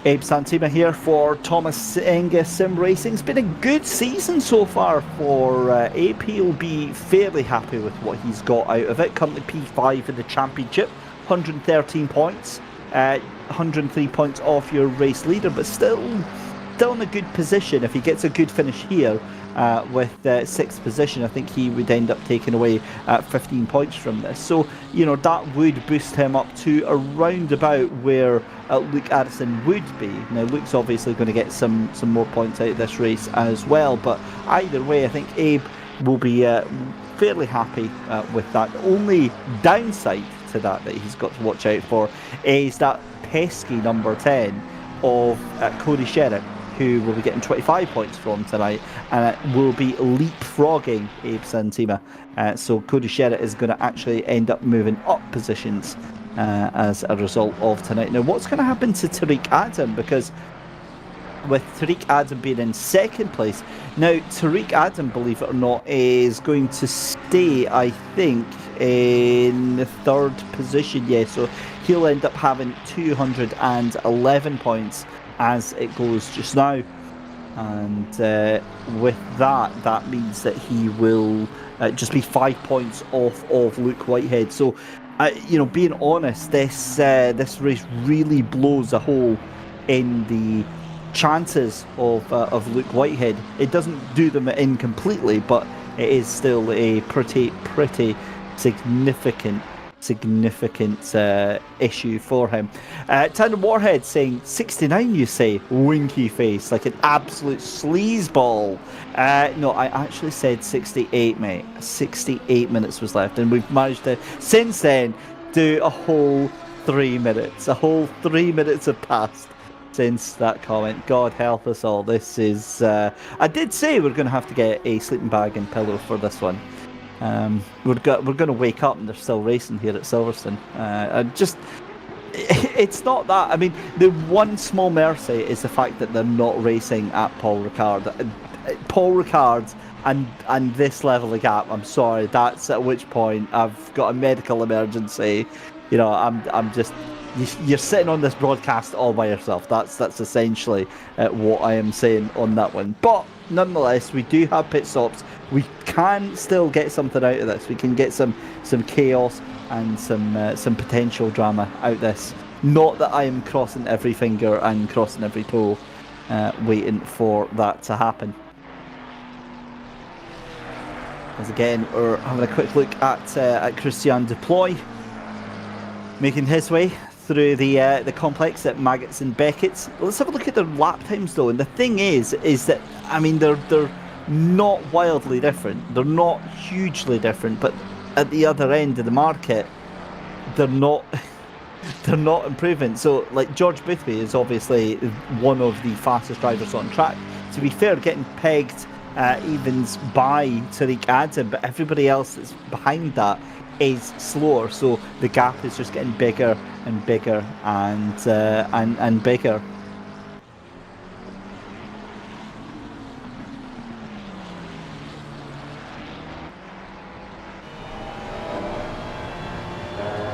[SPEAKER 1] Abe Santima here for Thomas Enga Sim Racing. It's been a good season so far for Abe. He'll be fairly happy with what he's got out of it. Currently P5 in the championship, 113 points, 103 points off your race leader, but still in a good position. If he gets a good finish here with 6th position, I think he would end up taking away 15 points from this. So, you know, that would boost him up to around about where Luke Addison would be. Now, Luke's obviously going to get some more points out of this race as well, but either way, I think Abe will be fairly happy with that. The only downside to that he's got to watch out for is that pesky number 10 of Cody Sherritt, who will be getting 25 points from tonight, and will be leapfrogging Abe Santima. So Cody Sherritt is going to actually end up moving up positions as a result of tonight. Now, what's going to happen to Tariq Adam? Because with Tariq Adam being in 2nd place, now Tariq Adam, believe it or not, is going to stay, I think, in the 3rd position. Yeah, so he'll end up having 211 points as it goes just now, and with that means that he will just be 5 points off of Luke Whitehead. So, you know, being honest, this race really blows a hole in the chances of Luke Whitehead. It doesn't do them in completely, but it is still a pretty significant issue for him. Tandem Warhead saying 69, you say? Winky face, like an absolute sleazeball. No, I actually said 68, mate. 68 minutes was left, and we've managed to, since then, do a whole 3 minutes. A whole 3 minutes have passed since that comment. God help us all. This is... I did say we're going to have to get a sleeping bag and pillow for this one. We're going to wake up and they're still racing here at Silverstone. It's not that. I mean, the one small mercy is the fact that they're not racing at Paul Ricard. Paul Ricard and this level of gap. I'm sorry. That's at which point I've got a medical emergency. You know, I'm just. You're sitting on this broadcast all by yourself. That's essentially what I am saying on that one. But nonetheless, we do have pit stops. We can still get something out of this. We can get some chaos and some potential drama out of this. Not that I am crossing every finger and crossing every toe, waiting for that to happen. As again, we're having a quick look at Christian Deploy making his way through the complex at Maggots and Beckett's. Let's have a look at their lap times though. And the thing is that, I mean, they're not wildly different. They're not hugely different, but at the other end of the market, they're not improving. So, like, George Boothby is obviously one of the fastest drivers on track. To be fair, getting pegged evens by Tariq Adam, but everybody else that's behind that is slower. So the gap is just getting bigger and bigger and bigger.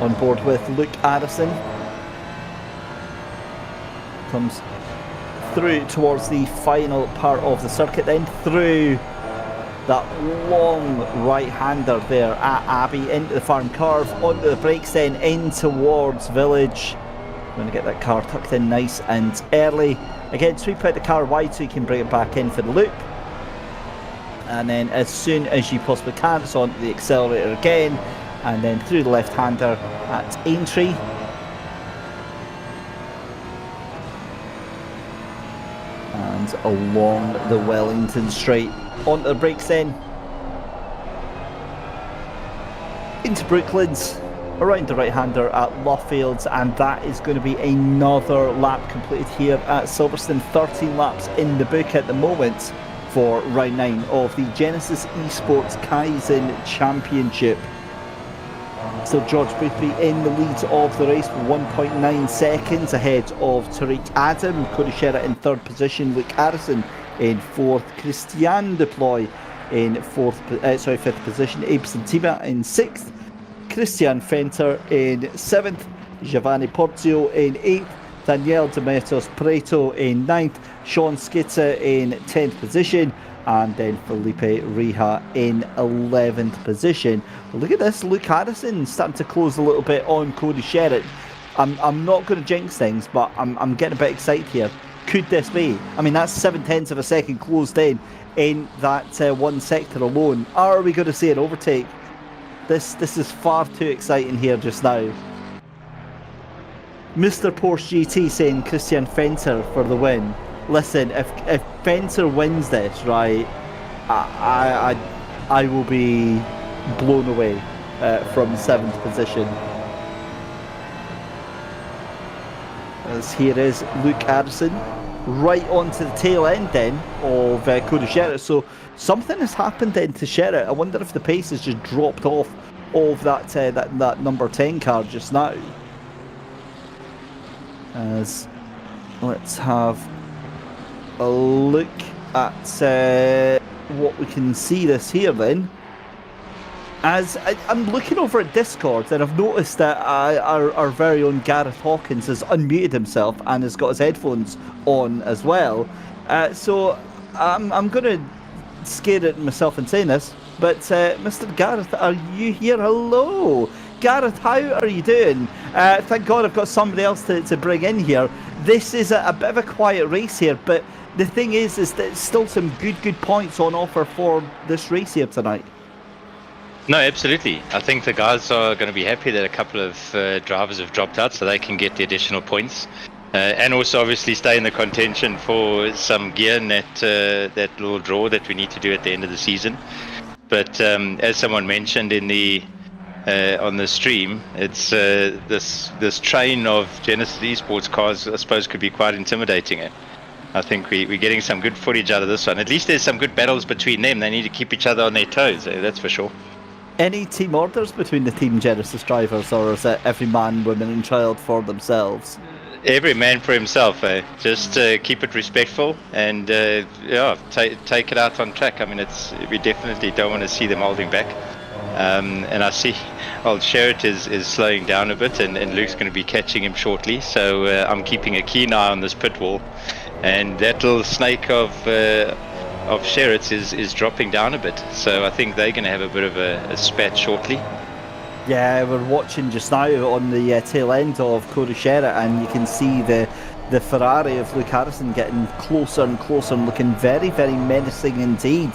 [SPEAKER 1] On board with Luke Addison. Comes through towards the final part of the circuit, then through that long right-hander there at Abbey, into the farm curve, onto the brakes, then in towards Village. Going to get that car tucked in nice and early. Again, sweep out the car wide so you can bring it back in for the loop. And then as soon as you possibly can, it's onto the accelerator again, and then through the left-hander at Aintree. And along the Wellington Straight, onto the brakes then, into Brooklands, around the right-hander at Luffields, and that is going to be another lap completed here at Silverstone. 13 laps in the book at the moment for round 9 of the Genisus Esports Kaizen Championship. Still George Boothby in the lead of the race, 1.9 seconds ahead of Tariq Adam. Cody Sherritt in 3rd position, Luke Harrison in 4th, Christian Deploy in 5th position, Abe Santima in 6th, Christian Fenter in 7th, Giovanni Porzio in 8th, Daniel Demetos Preto in 9th, Sean Skitzer in 10th position, and then Felipe Rija in 11th position. Well, look at this, Luke Harrison starting to close a little bit on Cody Sherritt. I'm not going to jinx things, but I'm getting a bit excited here. Could this be? I mean, that's 0.7 of a second closed in that one sector alone. Are we going to see an overtake? This is far too exciting here just now. Mr. Porsche GT saying Christian Fenter for the win. Listen, if Fenter wins this, right, I will be blown away from 7th position. As here is Luke Addison, right onto the tail end then of Cody Sherritt. So something has happened then to Sherritt. I wonder if the pace has just dropped off of that number 10 car just now. As let's have a look at what we can see this here then. As I'm looking over at Discord, and I've noticed that our very own Gareth Hawkins has unmuted himself and has got his headphones on as well. So I'm going to scare at myself in saying this, but Mr. Gareth, are you here? Hello. Gareth, how are you doing? Thank God I've got somebody else to bring in here. This is a bit of a quiet race here, but the thing is that still some good points on offer for this race here tonight.
[SPEAKER 2] No, absolutely. I think the guys are going to be happy that a couple of drivers have dropped out so they can get the additional points. And also obviously stay in the contention for some gear in that little draw that we need to do at the end of the season. But as someone mentioned in the on the stream, it's this train of Genisus Esports cars, I suppose, could be quite intimidating. I think we're getting some good footage out of this one. At least there's some good battles between them. They need to keep each other on their toes, that's for sure.
[SPEAKER 1] Any team orders between the Team Genesis drivers, or is it every man, woman and child for themselves?
[SPEAKER 2] Every man for himself, Just keep it respectful and take it out on track. I mean, we definitely don't want to see them holding back. And I see old Sherritt is slowing down a bit, and Luke's going to be catching him shortly. So I'm keeping a keen eye on this pit wall, and that little snake of Sherritt's is dropping down a bit. So I think they're going to have a bit of a spat shortly.
[SPEAKER 1] Yeah, we're watching just now on the tail end of Cody Sherritt, and you can see the Ferrari of Luke Harrison getting closer and closer and looking very, very menacing indeed.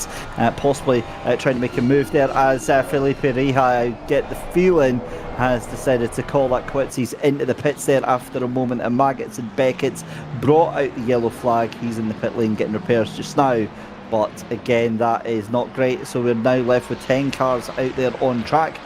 [SPEAKER 1] Possibly trying to make a move there as Felipe Rija, I get the feeling, has decided to call that quits. He's into the pits there after a moment, and Maggots and Beckett's brought out the yellow flag. He's in the pit lane getting repairs just now. But again, that is not great. So we're now left with 10 cars out there on track.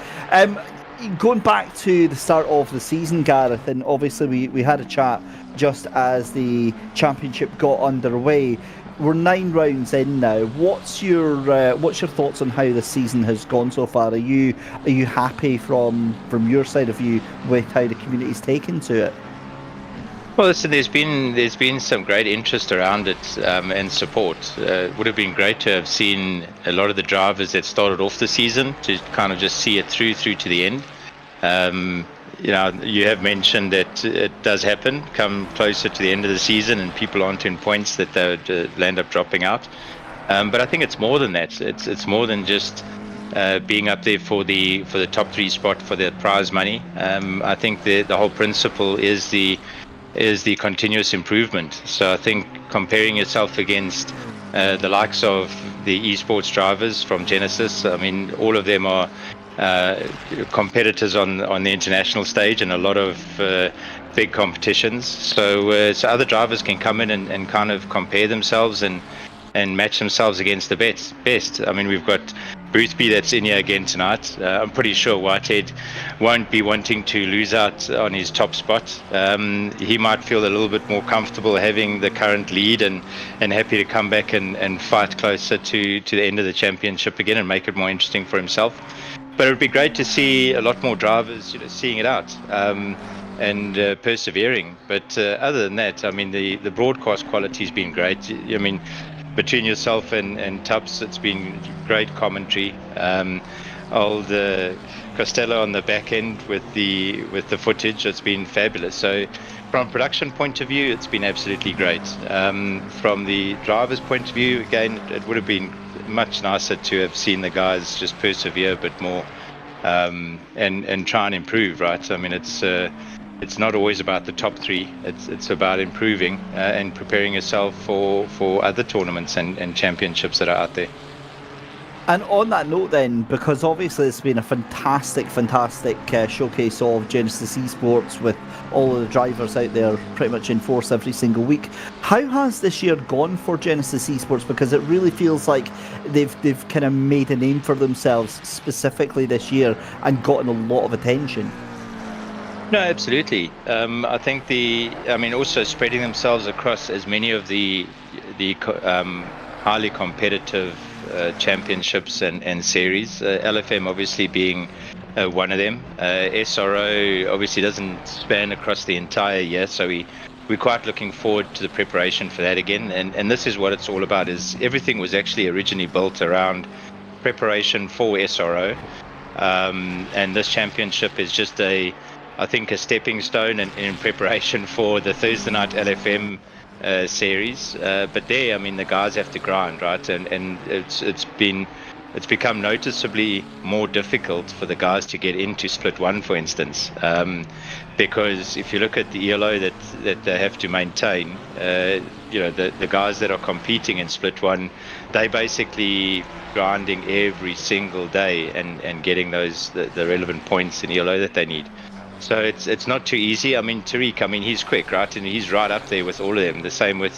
[SPEAKER 1] Going back to the start of the season, Gareth, and obviously we had a chat just as the championship got underway. We're 9 rounds in now. What's your thoughts on how the season has gone so far? Are you happy from your side of view with how the community's taken to it?
[SPEAKER 2] Well, listen, there's been some great interest around it and support. It would have been great to have seen a lot of the drivers that started off the season to kind of just see it through to the end. You have mentioned that it does happen, come closer to the end of the season, and people aren't in points that they would end up dropping out. But I think it's more than that. It's more than just being up there for the top 3 spot for the prize money. I think the whole principle is the continuous improvement. So I think comparing yourself against the likes of the esports drivers from Genisus, I mean, all of them are competitors on the international stage and a lot of big competitions. So other drivers can come in and kind of compare themselves and match themselves against the best. I mean, we've got Boothby that's in here again tonight. I'm pretty sure Whitehead won't be wanting to lose out on his top spot. He might feel a little bit more comfortable having the current lead and happy to come back and fight closer to the end of the championship again and make it more interesting for himself. But it would be great to see a lot more drivers, seeing it out and persevering. But other than that, I mean, the broadcast quality has been great. I mean, between yourself and Tubbs, it's been great commentary. Old Costello on the back end with the footage, it's been fabulous. So from a production point of view, it's been absolutely great. From the driver's point of view, again, it would have been much nicer to have seen the guys just persevere a bit more and try and improve, right? I mean, it's not always about the top 3. It's about improving and preparing yourself for other tournaments and championships that are out there.
[SPEAKER 1] And on that note then, because obviously it's been a fantastic showcase of Genisus Esports with all of the drivers out there pretty much in force every single week. How has this year gone for Genisus Esports? Because it really feels like they've kind of made a name for themselves specifically this year and gotten a lot of attention.
[SPEAKER 2] No, absolutely. I think also spreading themselves across as many of the highly competitive championships and series. LFM obviously being one of them. SRO obviously doesn't span across the entire year, so we're quite looking forward to the preparation for that again. And this is what it's all about. Is everything was actually originally built around preparation for SRO, and this championship is just a stepping stone in preparation for the Thursday night LFM series. But there, I mean, the guys have to grind, right? And it's become noticeably more difficult for the guys to get into Split 1, for instance, because if you look at the ELO that they have to maintain, the guys that are competing in Split 1, they basically grinding every single day and getting the relevant points in ELO that they need. So it's not too easy. I mean, Tariq, he's quick, right? And he's right up there with all of them. The same with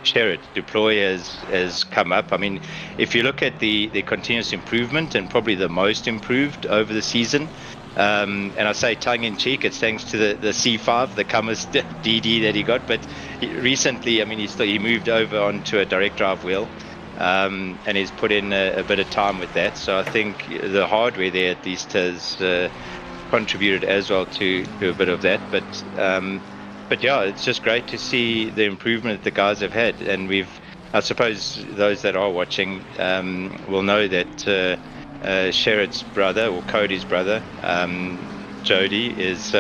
[SPEAKER 2] Sherrod. Deploy has come up. I mean, if you look at the continuous improvement and probably the most improved over the season, and I say tongue-in-cheek, it's thanks to the C5, the Cummins DD that he got. But recently, I mean, he moved over onto a direct drive wheel, and he's put in a bit of time with that. So I think the hardware there at least has contributed as well to a bit of that, but yeah, it's just great to see the improvement that the guys have had. And I suppose those that are watching will know that Sherrod's brother, or Cody's brother, Jordan is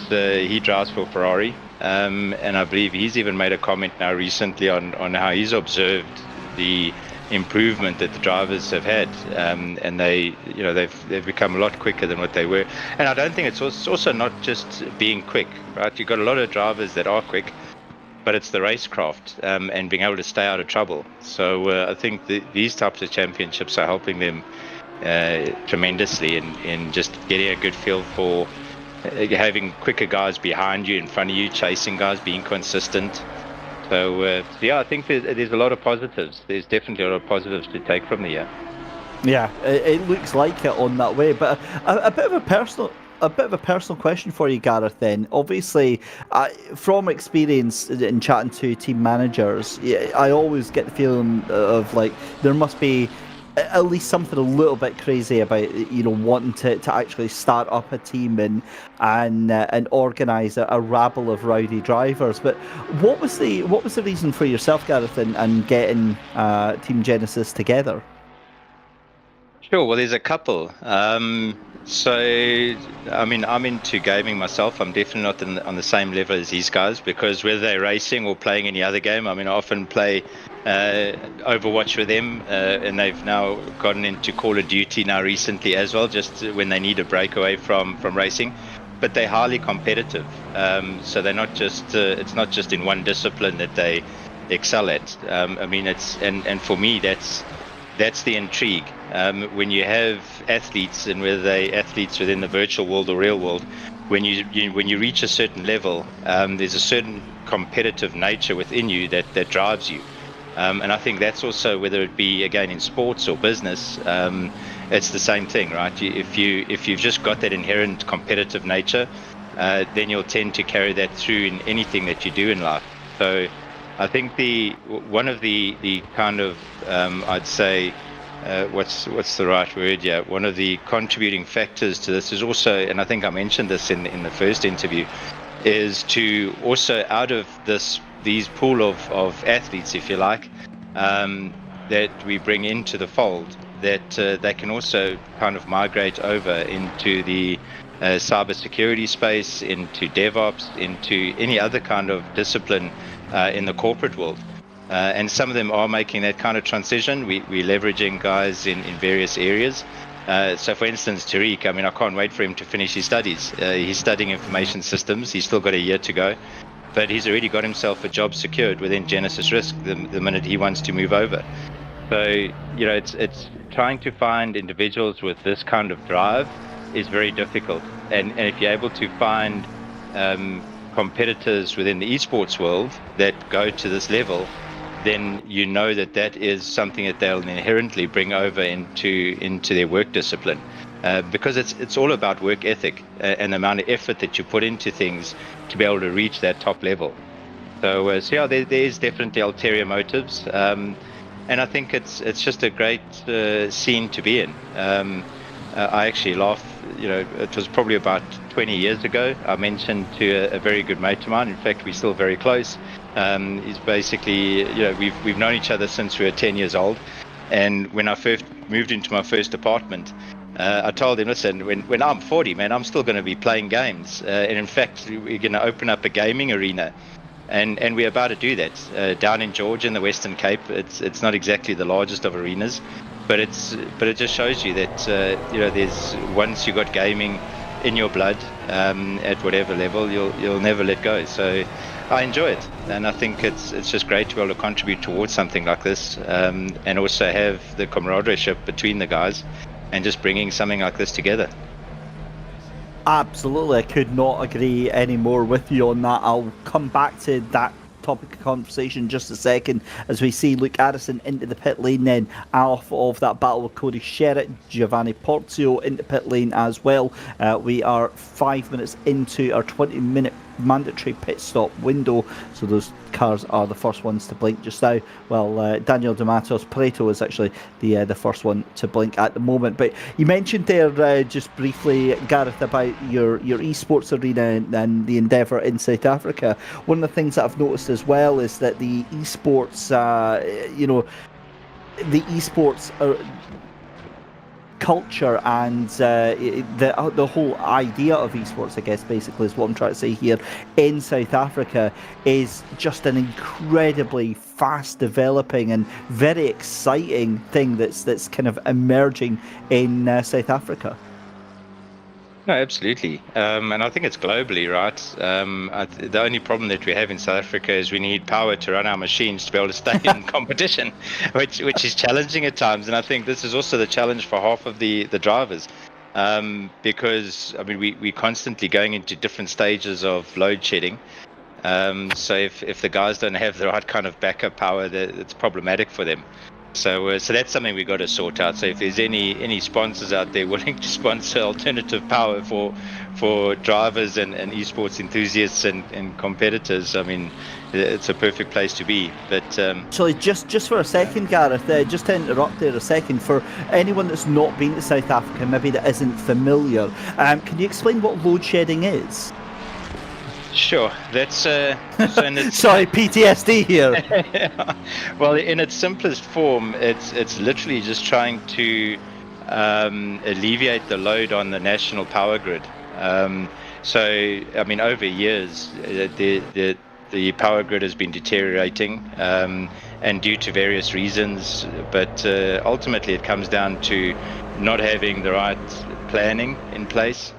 [SPEAKER 2] he drives for Ferrari, and I believe he's even made a comment now recently on how he's observed the improvement that the drivers have had, and they've become a lot quicker than what they were. And I don't think it's also not just being quick, right? You've got a lot of drivers that are quick, but it's the racecraft and being able to stay out of trouble. So I think these types of championships are helping them tremendously in just getting a good feel for having quicker guys behind you, in front of you, chasing guys, being consistent. So, I think there's a lot of positives. There's definitely a lot of positives to take from the year.
[SPEAKER 1] Yeah, it looks like it on that way. But a bit of a personal question for you, Gareth. Then, obviously, from experience in chatting to team managers, yeah, I always get the feeling of like there must be at least something a little bit crazy about wanting to actually start up a team and organise a rabble of rowdy drivers. But what was the reason for yourself, Gareth, and getting Team Genesis together?
[SPEAKER 2] Sure. Well, there's a couple. So, I mean, I'm into gaming myself. I'm definitely not on the same level as these guys because whether they're racing or playing any other game, I mean, I often play Overwatch with them, and they've now gotten into Call of Duty now recently as well, just when they need a breakaway from racing. But they're highly competitive. So they're not just it's not just in one discipline that they excel at. I mean, and for me, that's the intrigue. When you have athletes, and whether they athletes within the virtual world or real world, when you reach a certain level, there's a certain competitive nature within you that drives you. And I think that's also, whether it be again in sports or business, it's the same thing, right? If you've just got that inherent competitive nature, then you'll tend to carry that through in anything that you do in life. So I think one of the kind of I'd say what's the right word? Yeah, one of the contributing factors to this is also, and I think I mentioned this in the first interview, is to also, out of these pool of athletes, if you like, that we bring into the fold, that they can also kind of migrate over into the cybersecurity space, into DevOps, into any other kind of discipline in the corporate world. And some of them are making that kind of transition. We're leveraging guys in various areas. So, for instance, Tariq, I mean, I can't wait for him to finish his studies. He's studying information systems. He's still got a year to go. But he's already got himself a job secured within Genesis Risk the minute he wants to move over. So, it's trying to find individuals with this kind of drive is very difficult. And if you're able to find competitors within the esports world that go to this level, then you know that is something that they'll inherently bring over into their work discipline, because it's all about work ethic and the amount of effort that you put into things to be able to reach that top level. So yeah, there is definitely ulterior motives, and I think it's just a great scene to be in. I actually laugh. It was probably about 20 years ago. I mentioned to a very good mate of mine. In fact, we're still very close. He's basically, we've known each other since we were 10 years old. And when I first moved into my first apartment, I told him, listen, when I'm 40, man, I'm still going to be playing games. And in fact, we're going to open up a gaming arena. And we're about to do that down in Georgia in the Western Cape. It's not exactly the largest of arenas, but it just shows you that there's, once you got gaming in your blood, at whatever level, you'll never let go. So I enjoy it, and I think it's just great to be able to contribute towards something like this, and also have the camaraderie between the guys, and just bringing something like this together.
[SPEAKER 1] Absolutely, I could not agree any more with you on that. I'll come back to that topic of conversation in just a second as we see Luke Addison into the pit lane, then off of that battle with Cody Sherritt, Giovanni Porzio into pit lane as well. We are 5 minutes into our 20-minute mandatory pit stop window, so those cars are the first ones to blink just now. Well, Daniel D'Amatos Pareto is actually the first one to blink at the moment. But you mentioned there just briefly, Gareth, about your esports arena and the endeavour in South Africa. One of the things that I've noticed as well is that the esports, the esports culture and the whole idea of esports, I guess, basically is what I'm trying to say here, in South Africa is just an incredibly fast developing and very exciting thing that's kind of emerging in South Africa.
[SPEAKER 2] No, absolutely. And I think it's globally, right? The only problem that we have in South Africa is we need power to run our machines to be able to stay in competition, which is challenging at times. And I think this is also the challenge for half of the drivers, because, I mean, we're constantly going into different stages of load shedding. So if the guys don't have the right kind of backup power, it's problematic for them. So that's something we've got to sort out. So if there's any sponsors out there willing to sponsor alternative power for drivers and esports enthusiasts and competitors, I mean, it's a perfect place to be. But
[SPEAKER 1] Actually, just for a second, Gareth, just to interrupt there a second, for anyone that's not been to South Africa, maybe that isn't familiar, can you explain what load shedding is?
[SPEAKER 2] Sure, that's so
[SPEAKER 1] Sorry, PTSD here.
[SPEAKER 2] Well, in its simplest form, it's literally just trying to alleviate the load on the national power grid. So, I mean, over years, the power grid has been deteriorating, and due to various reasons. But ultimately, it comes down to not having the right planning in place.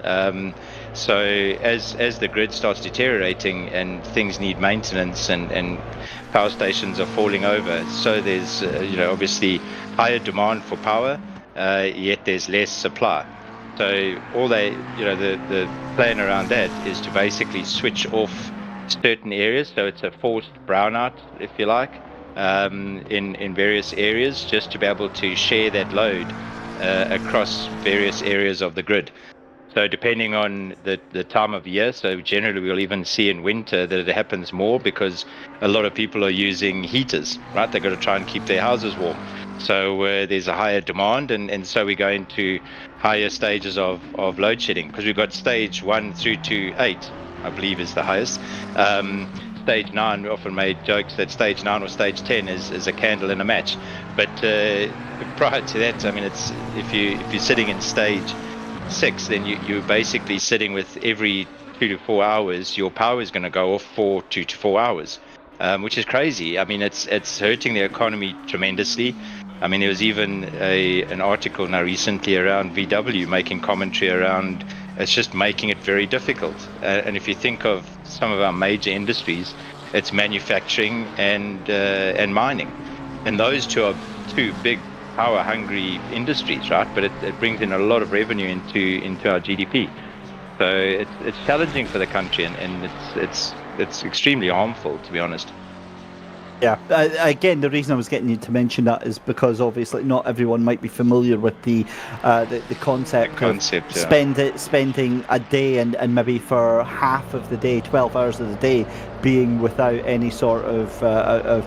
[SPEAKER 2] So as the grid starts deteriorating and things need maintenance and power stations are falling over, so there's obviously higher demand for power, yet there's less supply. So all the plan around that is to basically switch off certain areas. So it's a forced brownout, if you like, in various areas, just to be able to share that load across various areas of the grid. So depending on the time of year, so generally we'll even see in winter that it happens more because a lot of people are using heaters, right? They've got to try and keep their houses warm. So there's a higher demand, and so we go into higher stages of load shedding, because we've got stage 1 through to 8, I believe is the highest. Stage 9, we often made jokes that stage 9 or stage 10 is a candle in a match. But prior to that, I mean, it's if you're sitting in stage 6, then you're basically sitting with every 2 to 4 hours, your power is going to go off for 2 to 4 hours, which is crazy. I mean, it's hurting the economy tremendously. I mean, there was even an article now recently around VW making commentary around it's just making it very difficult. And if you think of some of our major industries, it's manufacturing and mining, and those two are two big power-hungry industries, right? But it brings in a lot of revenue into our GDP. So it's challenging for the country, and it's extremely harmful, to be honest.
[SPEAKER 1] Yeah, again, the reason I was getting you to mention that is because obviously not everyone might be familiar with the concept of spending a day and maybe for half of the day, 12 hours of the day, being without any sort of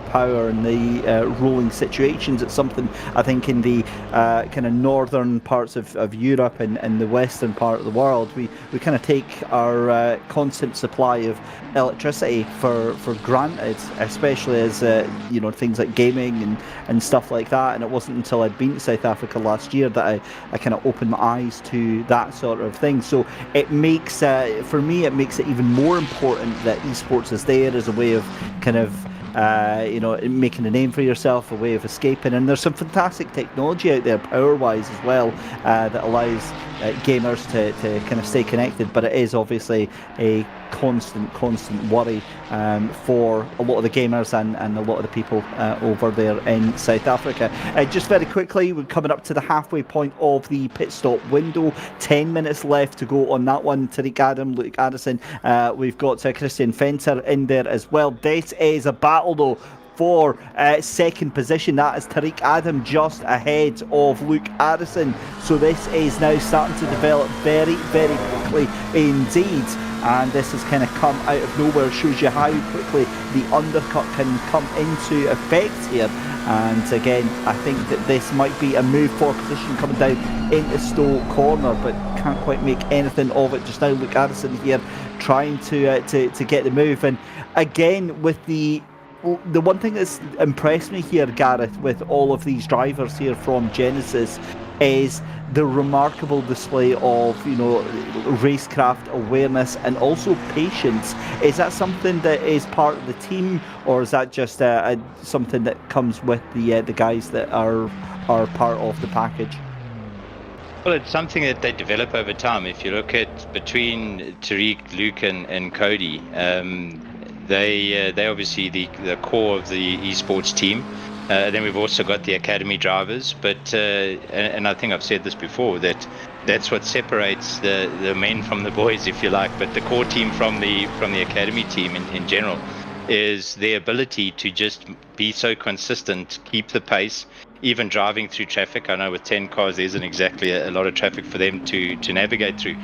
[SPEAKER 1] power in the rolling situations. It's something I think in the kind of northern parts of Europe and the western part of the world, we kind of take our constant supply of electricity for granted, especially as things like gaming and stuff like that. And it wasn't until I'd been to South Africa last year that I kind of opened my eyes to that sort of thing. So it makes for me, it makes it even more important that esports is there as a way of kind of making a name for yourself, a way of escaping. And there's some fantastic technology out there, power-wise as well, that allows gamers to kind of stay connected. But it is obviously a constant worry for a lot of the gamers and a lot of the people over there in South Africa. Just very quickly, we're coming up to the halfway point of the pit stop window. 10 minutes left to go on that one. Tariq Adam, Luke Addison, we've got Christian Fenter in there as well. This is a battle though for second position. That is Tariq Adam just ahead of Luke Addison. So this is now starting to develop very quickly indeed. And this has kind of come out of nowhere. Shows you how quickly the undercut can come into effect here. And again, I think that this might be a move for position coming down into Stowe Corner, but can't quite make anything of it just now. Luke Addison here trying to get the move. And again, with the one thing that's impressed me here, Gareth, with all of these drivers here from Genisus is the remarkable display of racecraft awareness and also patience. Is that something that is part of the team, or is that just something that comes with the guys that are part of the package?
[SPEAKER 2] Well, it's something that they develop over time. If you look at between Tariq, Luke, and Cody, they obviously the core of the esports team. Then we've also got the academy drivers, but and I think I've said this before, that's what separates the men from the boys, if you like, but the core team from the academy team in general. is their ability to just be so consistent, keep the pace, even driving through traffic. I know with 10 cars, there isn't exactly a lot of traffic for them to navigate through.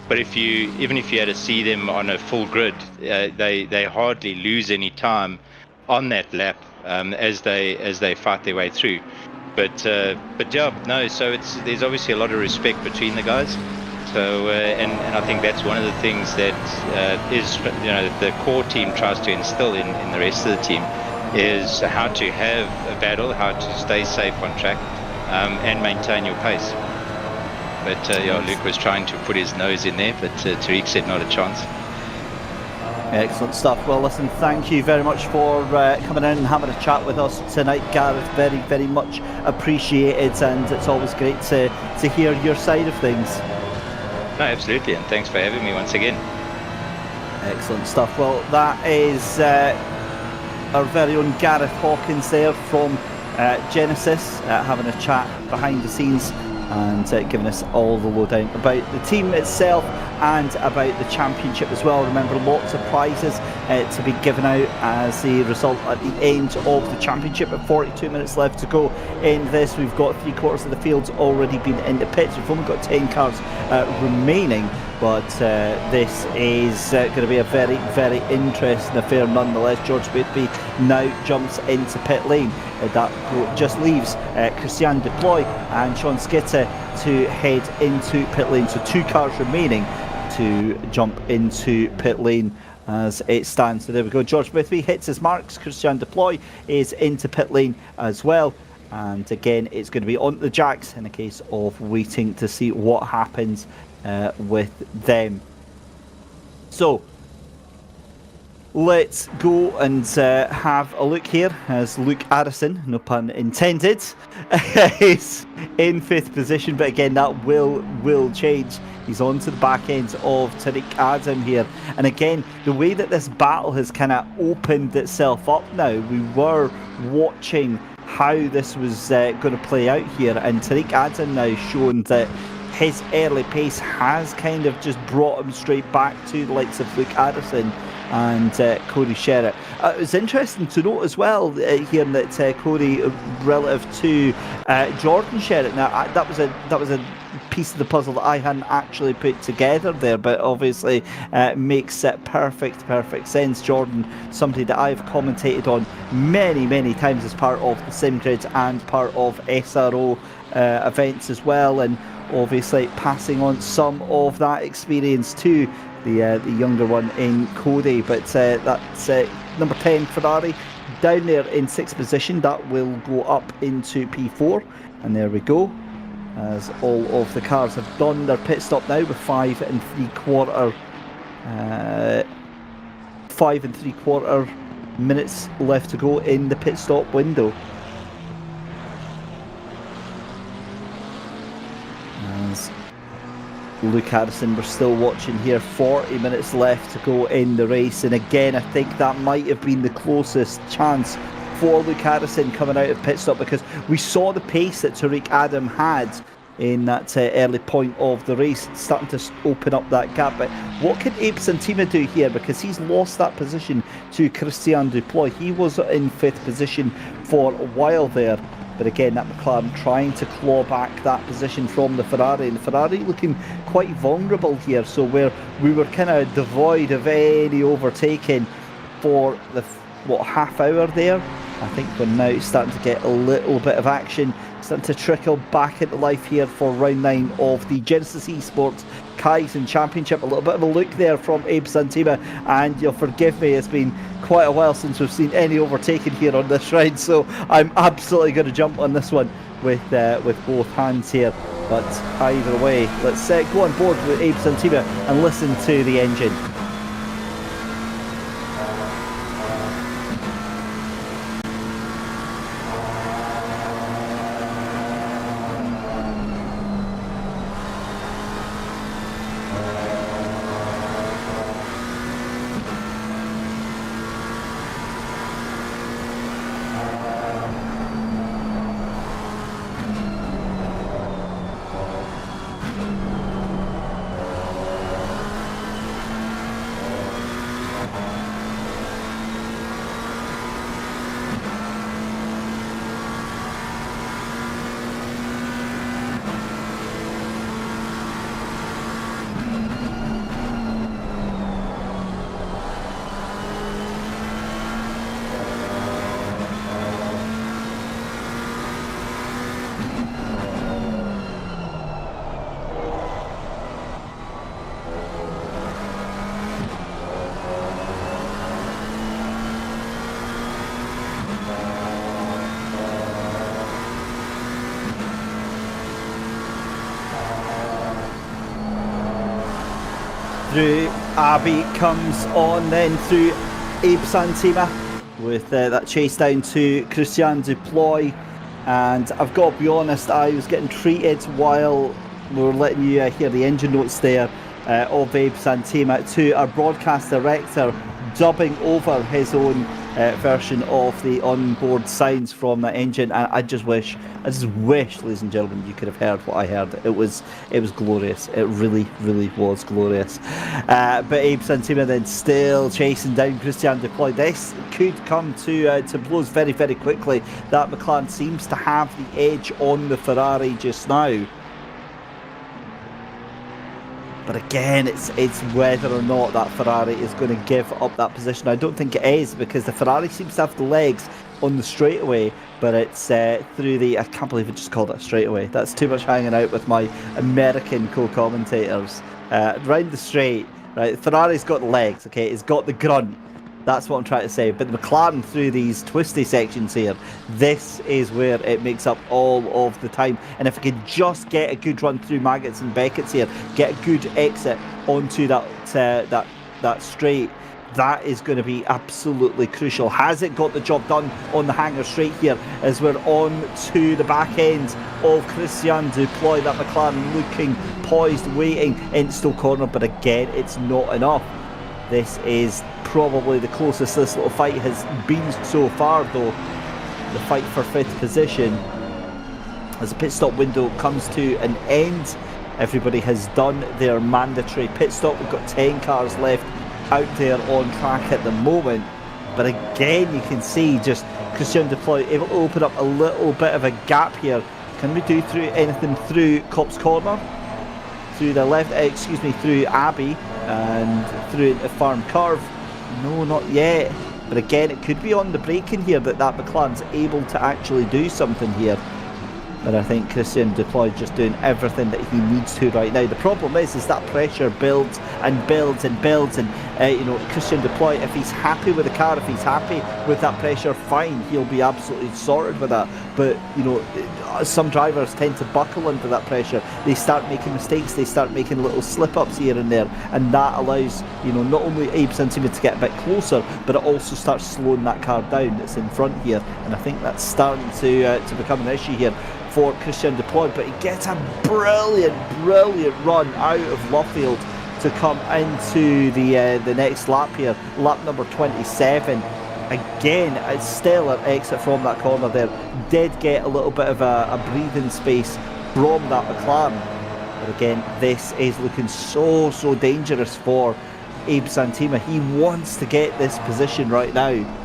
[SPEAKER 2] But even if you had to see them on a full grid, they hardly lose any time on that lap as they fight their way through. But yeah, no. So there's obviously a lot of respect between the guys. So and I think that's one of the things that is the core team tries to instill in the rest of the team, is how to have a battle, how to stay safe on track, and maintain your pace. But Luke was trying to put his nose in there, but Tariq said not a chance.
[SPEAKER 1] Excellent stuff. Well, listen, thank you very much for coming in and having a chat with us tonight, Gareth. Very, very much appreciated, and it's always great to hear your side of things.
[SPEAKER 2] No, absolutely, and thanks for having me once again.
[SPEAKER 1] Excellent stuff. Well, that is our very own Gareth Hawkins there from Genisus, having a chat behind the scenes and giving us all the lowdown about the team itself and about the championship as well. Remember, lots of prizes to be given out as a result at the end of the championship. At 42 minutes left to go in this, we've got 3/4 of the field's already been into pits. We've only got 10 cars remaining, but this is going to be a very, very interesting affair nonetheless. George Boothby now jumps into pit lane. That just leaves Christian Deploy and Sean Skitter to head into pit lane. So 2 cars remaining to jump into pit lane as it stands. So there we go. George Boothby hits his marks. Christian Deploy is into pit lane as well. And again, it's going to be on the jacks in a case of waiting to see what happens with them. So let's go and have a look here as Luke Addison, no pun intended, is in 5th position. But again, that will change. He's on to the back end of Tariq Adam here. And again, the way that this battle has kind of opened itself up now, we were watching how this was going to play out here. And Tariq Adam now shown that his early pace has kind of just brought him straight back to the likes of Luke Addison and Cody Sherritt. It was interesting to note as well hearing that Cody, relative to Jordan Sherritt, now that was a piece of the puzzle that I hadn't actually put together there, but obviously makes perfect sense. Jordan, somebody that I've commentated on many times as part of the SimGrid and part of SRO events as well, and obviously passing on some of that experience to the younger one in Cody. But that's number 10 Ferrari down there in 6th position. That will go up into P4, and there we go, as all of the cars have done their pit stop now with 5 3/4 minutes left to go in the pit stop window. As Luke Harrison, we're still watching here, 40 minutes left to go in the race, and again I think that might have been the closest chance for Luke Harrison coming out of pit stop, because we saw the pace that Tariq Adam had in that early point of the race, starting to open up that gap. But what can Abe Santima do here, because he's lost that position to Christian Duploy? He was in 5th position for a while there. But again, that McLaren trying to claw back that position from the Ferrari, and the Ferrari looking quite vulnerable here. So we were kind of devoid of any overtaking for the half hour there. I think we're now starting to get a little bit of action, starting to trickle back into life here for round 9 of the Genisus Esports Kaizen Championship. A little bit of a look there from Abe Santima, and you'll forgive me, it's been quite a while since we've seen any overtaking here on this ride, so I'm absolutely going to jump on this one with both hands here. But either way, let's go on board with Abe Santima and listen to the engine. through. Abbey comes on then through Abe Santima with that chase down to Christian Duploy. And I've got to be honest, I was getting treated while we were letting you hear the engine notes there of Abe Santima to our broadcast director dubbing over his own version of the onboard sounds from the engine. And I just wish, ladies and gentlemen, you could have heard what I heard. It was glorious. It really, really was glorious. But Abe Santima then still chasing down Christian Duploy. This could come to blows very, very quickly. That McLaren seems to have the edge on the Ferrari just now. But again, it's whether or not that Ferrari is going to give up that position. I don't think it is, because the Ferrari seems to have the legs on the straightaway, but it's through the... I can't believe I just called it a straightaway. That's too much hanging out with my American co-commentators. Round the straight, right? Ferrari's got the legs, okay? It's got the grunt. That's what I'm trying to say. But the McLaren through these twisty sections here, this is where it makes up all of the time. And if I could just get a good run through Maggots and Beckett's here, get a good exit onto that straight, that is going to be absolutely crucial. Has it got the job done on the hanger straight here as we're on to the back end of Christian Duploy? That McLaren looking poised, waiting in Stowe corner, but again, it's not enough. This is probably the closest this little fight has been so far, though. The fight for 5th position. As the pit stop window comes to an end, everybody has done their mandatory pit stop. We've got 10 cars left out there on track at the moment. But again, you can see just Christian Duploy able to open up a little bit of a gap here. Can we do anything through Copse Corner? Through the left, through Abbey and through the Farm Curve? No, not yet. But again, it could be on the braking here that McLaren's able to actually do something here. But I think Christian Duploy just doing everything that he needs to right now. The problem is that pressure builds and builds and builds, and Christian Duploy, if he's happy with the car, if he's happy with that pressure, fine, he'll be absolutely sorted with that. But some drivers tend to buckle under that pressure. They start making mistakes, they start making little slip-ups here and there, and that allows not only Abe Santima to get a bit closer, but it also starts slowing that car down that's in front here. And I think that's starting to become an issue here for Christian Duploy. But he gets a brilliant run out of Luffield to come into the next lap here, lap number 27. Again, a stellar exit from that corner there. Did get a little bit of a breathing space from that McLaren. But again, this is looking so dangerous for Abe Santima. He wants to get this position right now.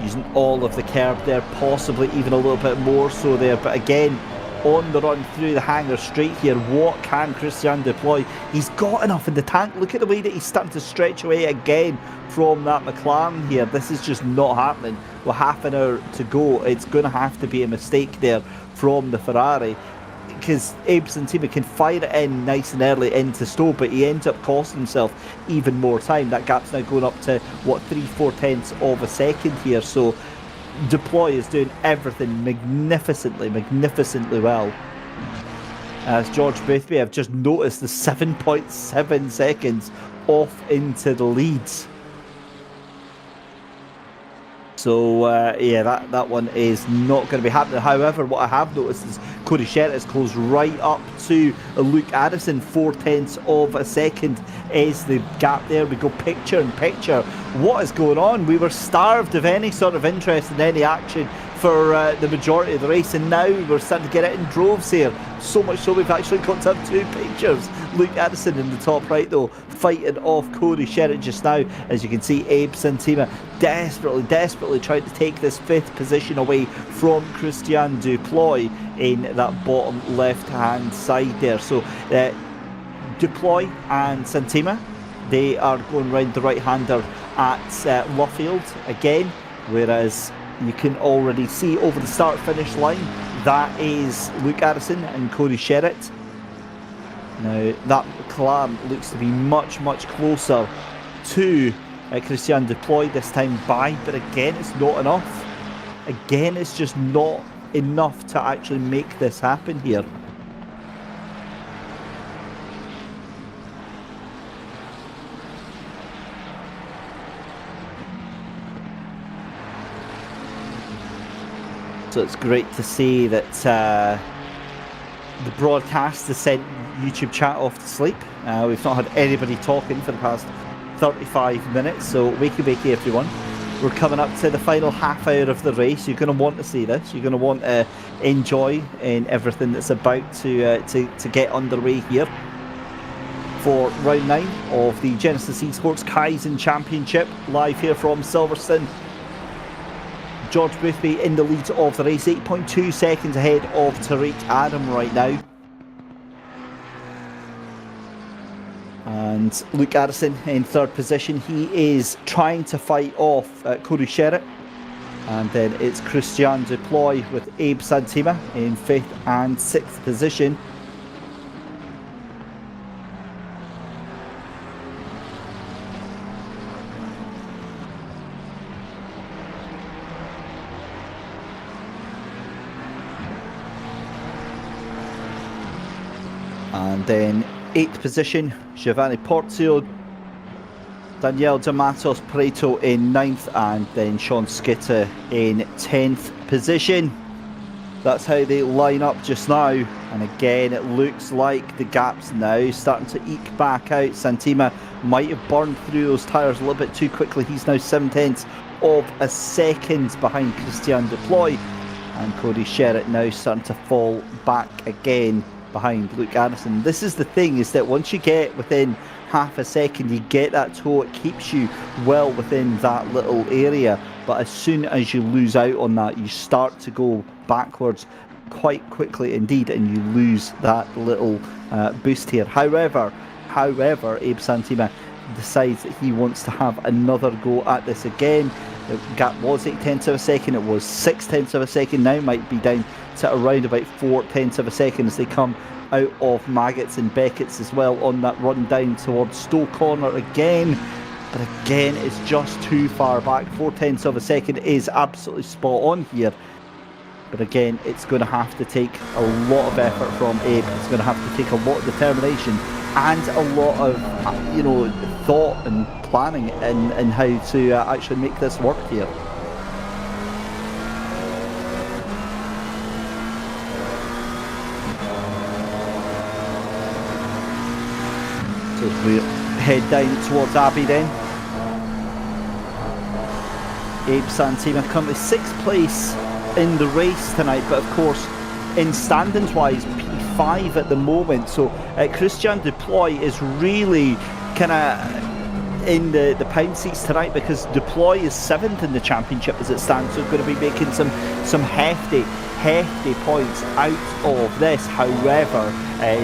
[SPEAKER 1] Using all of the curb there, possibly even a little bit more so there. But again, on the run through the hanger straight here, what can Christian Duploy? He's got enough in the tank. Look at the way that he's starting to stretch away again from that McLaren here. This is just not happening. With half an hour to go, it's going to have to be a mistake there from the Ferrari, because Abe Santima can fire it in nice and early into Stowe, but he ends up costing himself even more time. That gap's now going up to, 3/4 tenths of a second here. So Duploy is doing everything magnificently well. As George Boothby, I've just noticed the 7.7 seconds off into the leads. So that one is not going to be happening. However, what I have noticed is Cody Sherritt is close right up to Luke Addison. 4 tenths of a second is the gap there. We go picture in picture. What is going on? We were starved of any sort of interest in any action for the majority of the race, and now we're starting to get it in droves here. So much so we've actually got to have 2 pictures. Luke Addison in the top right though, fighting off Cody Sherritt just now. As you can see, Abe Santima desperately trying to take this 5th position away from Christian Duploy in that bottom left hand side there. So Duploy and Santima, they are going round the right hander at Luffield again, whereas you can already see over the start finish line that is Luke Addison and Cody Sherritt. Now that McLaren looks to be much closer to Christian Duploy this time by, but again it's not enough. Again, it's just not enough to actually make this happen here. So it's great to see that the broadcast has sent YouTube chat off to sleep. We've not had anybody talking for the past 35 minutes, so wakey everyone. We're coming up to the final half hour of the race. You're going to want to see this. You're going to want to enjoy in everything that's about to get underway here for round 9 of the Genisus Esports Kaizen Championship, live here from Silverstone. George Boothby in the lead of the race, 8.2 seconds ahead of Tariq Adam right now. And Luke Addison in third position. He is trying to fight off Cody Sherritt. And then it's Christian Duploy with Abe Santima in 5th and 6th position. And then 8th position, Giovanni Porzio, Daniel D'Amatos Preto in 9th, and then Sean Skitter in 10th position. That's how they line up just now. And again, it looks like the gap's now starting to eke back out. Santima might have burned through those tyres a little bit too quickly. He's now 0.7 of a second behind Christian Deploy. And Cody Sherritt now starting to fall back again behind Luke Addison. This is the thing, is that once you get within half a second, you get that toe, it keeps you well within that little area. But as soon as you lose out on that, you start to go backwards quite quickly indeed, and you lose that little boost here. However, Abe Santima decides that he wants to have another go at this again. The gap was 0.8 of a second, it was 0.6 of a second, now might be down to around about 0.4 of a second as they come out of Maggots and Beckett's as well on that run down towards Stowe Corner again. But again, it's just too far back. 0.4 of a second is absolutely spot on here. But again, it's going to have to take a lot of effort from Abe. It's going to have to take a lot of determination and a lot of, you know, thought and planning in how to actually make this work here. So as we head down towards Abbey then, Abe Santima currently 6th place in the race tonight, but of course in standings wise P5 at the moment. So Christian Deploy is really kind of in the pound seats tonight, because Deploy is 7th in the championship as it stands, so going to be making some hefty points out of this. However,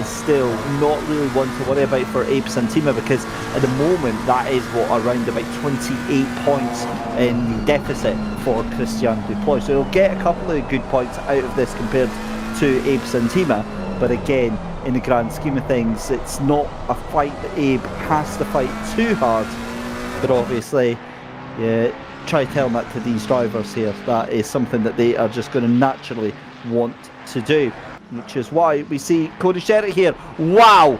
[SPEAKER 1] still not really one to worry about for Abe Santima, because at the moment that is around about 28 points in the deficit for Christian Duploy. So he'll get a couple of good points out of this compared to Abe Santima, but again, in the grand scheme of things, it's not a fight that Abe has to fight too hard. But obviously, yeah, try telling that to these drivers here. That is something that they are just going to naturally want to do, which is why we see Cody Sherritt here. Wow,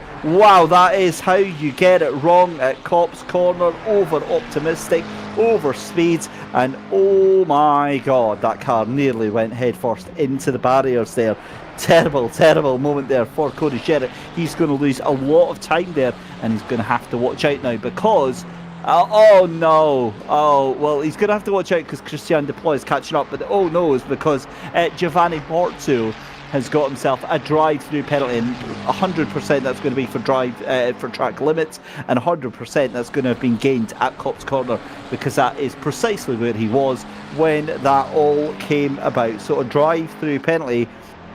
[SPEAKER 1] that is how you get it wrong at Copse Corner. Over optimistic, over speeds, and oh my god, that car nearly went headfirst into the barriers there. Terrible moment there for Cody Sherritt. He's going to lose a lot of time there, and he's going to have to watch out now because oh no, well, he's going to have to watch out because Christian Deploy is catching up, but the oh no is because Giovanni Porzio has got himself a drive-through penalty, and 100% that's going to be for track limits, and 100% that's going to have been gained at Copse Corner, because that is precisely where he was when that all came about. So a drive-through penalty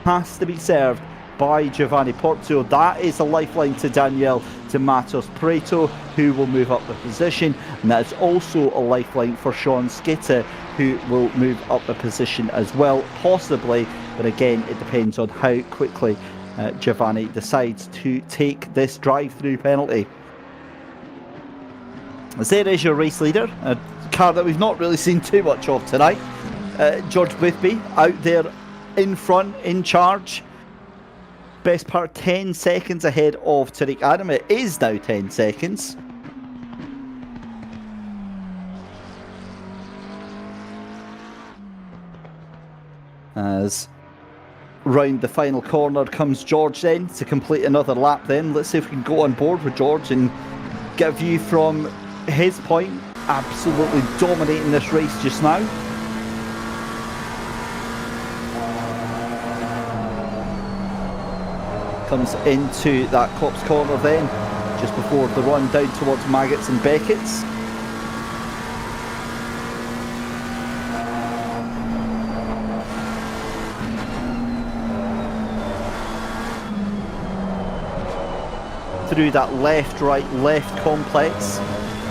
[SPEAKER 1] has to be served by Giovanni Porzio. That is a lifeline to Daniel D'Amatos Preto, who will move up the position, and that is also a lifeline for Sean Skitter, who will move up the position as well, possibly. But again, it depends on how quickly Giovanni decides to take this drive-through penalty. As there is your race leader, a car that we've not really seen too much of tonight. George Boothby out there in front, in charge. Best part 10 seconds ahead of Tariq Adam. It is now 10 seconds. As round the final corner comes George then to complete another lap then. Let's see if we can go on board with George and get a view from his point. Absolutely dominating this race just now. Comes into that Copse corner then, just before the run down towards Maggots and Beckett's. Through that left, right, left complex.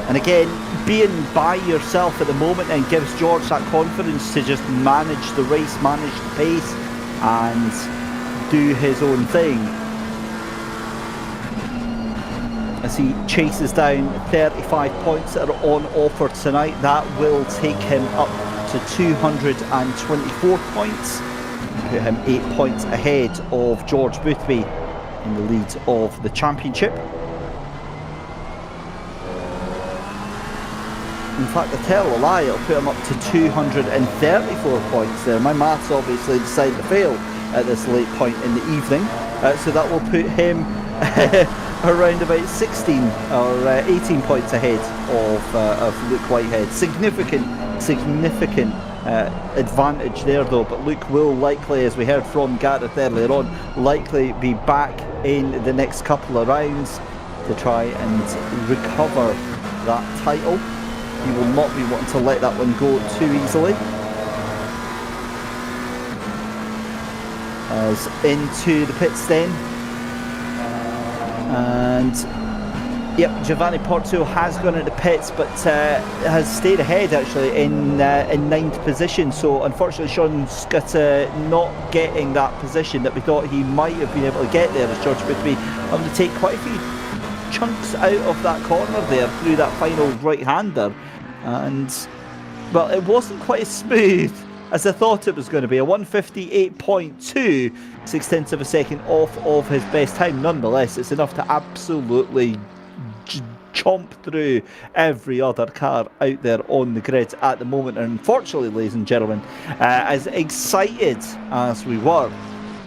[SPEAKER 1] And again, being by yourself at the moment then gives George that confidence to just manage the race, manage the pace, and do his own thing. As he chases down 35 points that are on offer tonight, that will take him up to 224 points, put him 8 points ahead of George Boothby in the lead of the championship. In fact, I tell a lie, it'll put him up to 234 points there. My maths obviously decided to fail at this late point in the evening, so that will put him around about 16 or 18 points ahead of Luke Whitehead. Significant advantage there though, but Luke will likely, as we heard from Gareth earlier on, likely be back in the next couple of rounds to try and recover that title. He will not be wanting to let that one go too easily. As into the pits then. And yep, Giovanni Porto has gone into pits, but has stayed ahead actually in 9th position. So unfortunately, Sean Scutta not getting that position that we thought he might have been able to get there, as George Boothby having to take quite a few chunks out of that corner there through that final right-hander. And well, it wasn't quite as smooth as I thought it was going to be. A 158.2, 6/10 of a second off of his best time. Nonetheless, it's enough to absolutely chomp through every other car out there on the grid at the moment. And unfortunately, ladies and gentlemen, as excited as we were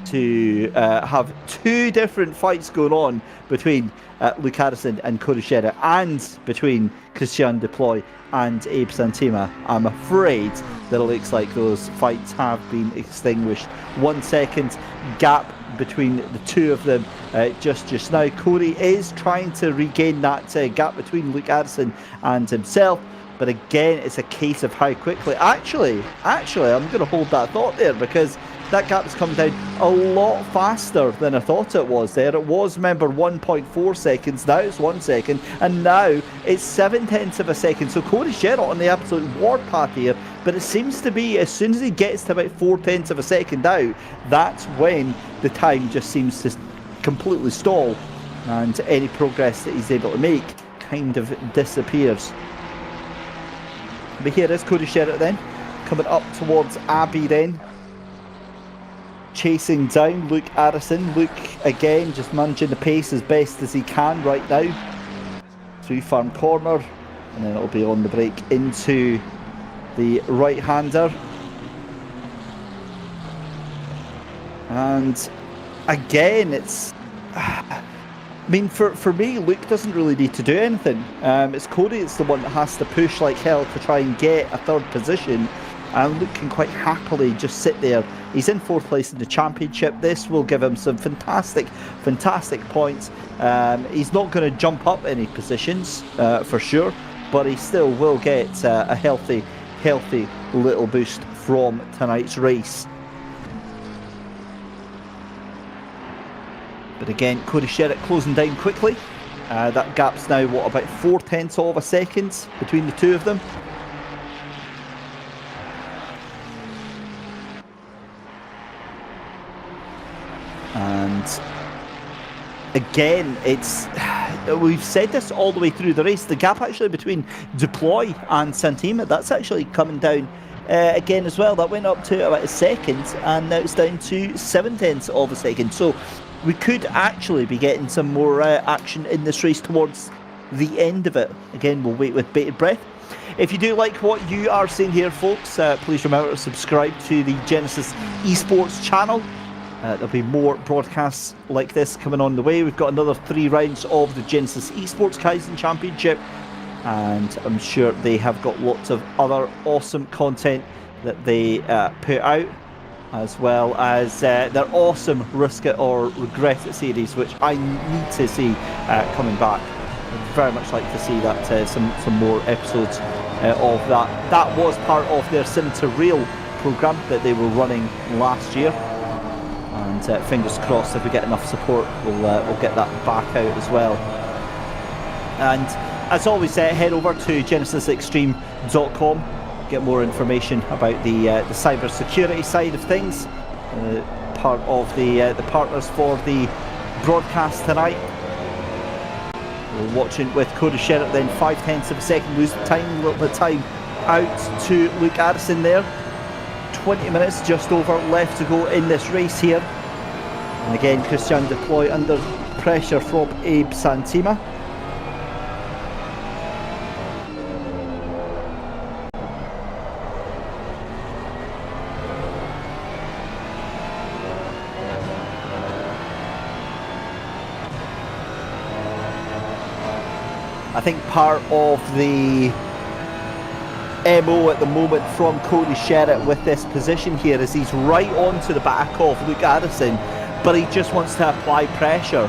[SPEAKER 1] to have two different fights going on between Luke Harrison and Cody Sherritt, and between Christian Deploy and Abe Santima, I'm afraid that it looks like those fights have been extinguished. 1 second gap between the two of them just now. Cody is trying to regain that gap between Luke Harrison and himself, but again, it's a case of how quickly. Actually, I'm going to hold that thought there, because that gap is coming down a lot faster than I thought it was there. It was, remember, 1.4 seconds, now it's 1 second, and now it's 7/10 of a second. So Cody Sherritt on the absolute warpath here, but it seems to be as soon as he gets to about 4/10 of a second out, that's when the time just seems to completely stall, and any progress that he's able to make kind of disappears. But here is Cody Sherritt then, coming up towards Abbey then, chasing down Luke Harrison. Luke again just managing the pace as best as he can right now through Farm Corner, and then it'll be on the break into the right-hander. And again, it's I mean, for me, Luke doesn't really need to do anything. It's Cody, it's the one that has to push like hell to try and get a third position, and Luke can quite happily just sit there. He's in 4th place in the championship. This will give him some fantastic points. He's not going to jump up any positions for sure, but he still will get a healthy little boost from tonight's race. But again, Cody Sherritt closing down quickly. That gap's now, what, about 4/10 of a second between the two of them. And again, we've said this all the way through the race, the gap actually between Deploy and Santima, that's actually coming down again as well. That went up to about a second, and now it's down to 7/10 of a second. So we could actually be getting some more action in this race towards the end of it. Again, we'll wait with bated breath If you do like what you are seeing here, folks, please remember to subscribe to the Genisus Esports channel. There'll be more broadcasts like this coming on the way. We've got another 3 rounds of the Genisus Esports Kaizen Championship, and I'm sure they have got lots of other awesome content that they put out, as well as their awesome Risk It or Regret It series, which I need to see coming back. I'd very much like to see that some more episodes of that. That was part of their Sim to Real program that they were running last year, and fingers crossed if we get enough support, we'll get that back out as well. And as always, head over to GenisisExtreme.com. Get more information about the cyber security side of things. Part of the partners for the broadcast tonight. We're watching with Cody Sherritt, then 0.5 of a second losing time, a little bit of time out to Luke Addison there. 20 minutes just over left to go in this race here. And again, Christian Deploy under pressure from Abe Santima. I think part of the MO at the moment from Cody Sherritt with this position here is he's right onto the back of Luke Addison, but he just wants to apply pressure.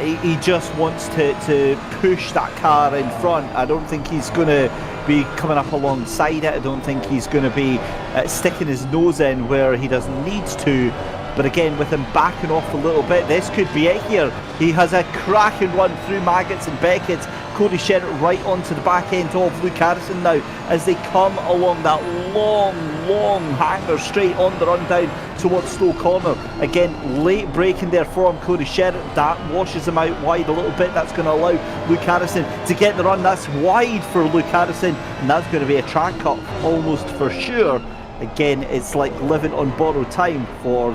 [SPEAKER 1] He just wants to push that car in front. I don't think he's going to be coming up alongside it. I don't think he's going to be sticking his nose in where he doesn't need to. But again, with him backing off a little bit, this could be it here. He has a cracking run through Maggots and Beckett. Cody Sherritt right onto the back end of Luke Harrison now as they come along that long hanger straight on the run down towards Stowe Corner. Again, late braking there from Cody Sherritt. That washes him out wide a little bit. That's going to allow Luke Harrison to get the run. That's wide for Luke Harrison, and that's going to be a track cut almost for sure. Again, it's like living on borrowed time for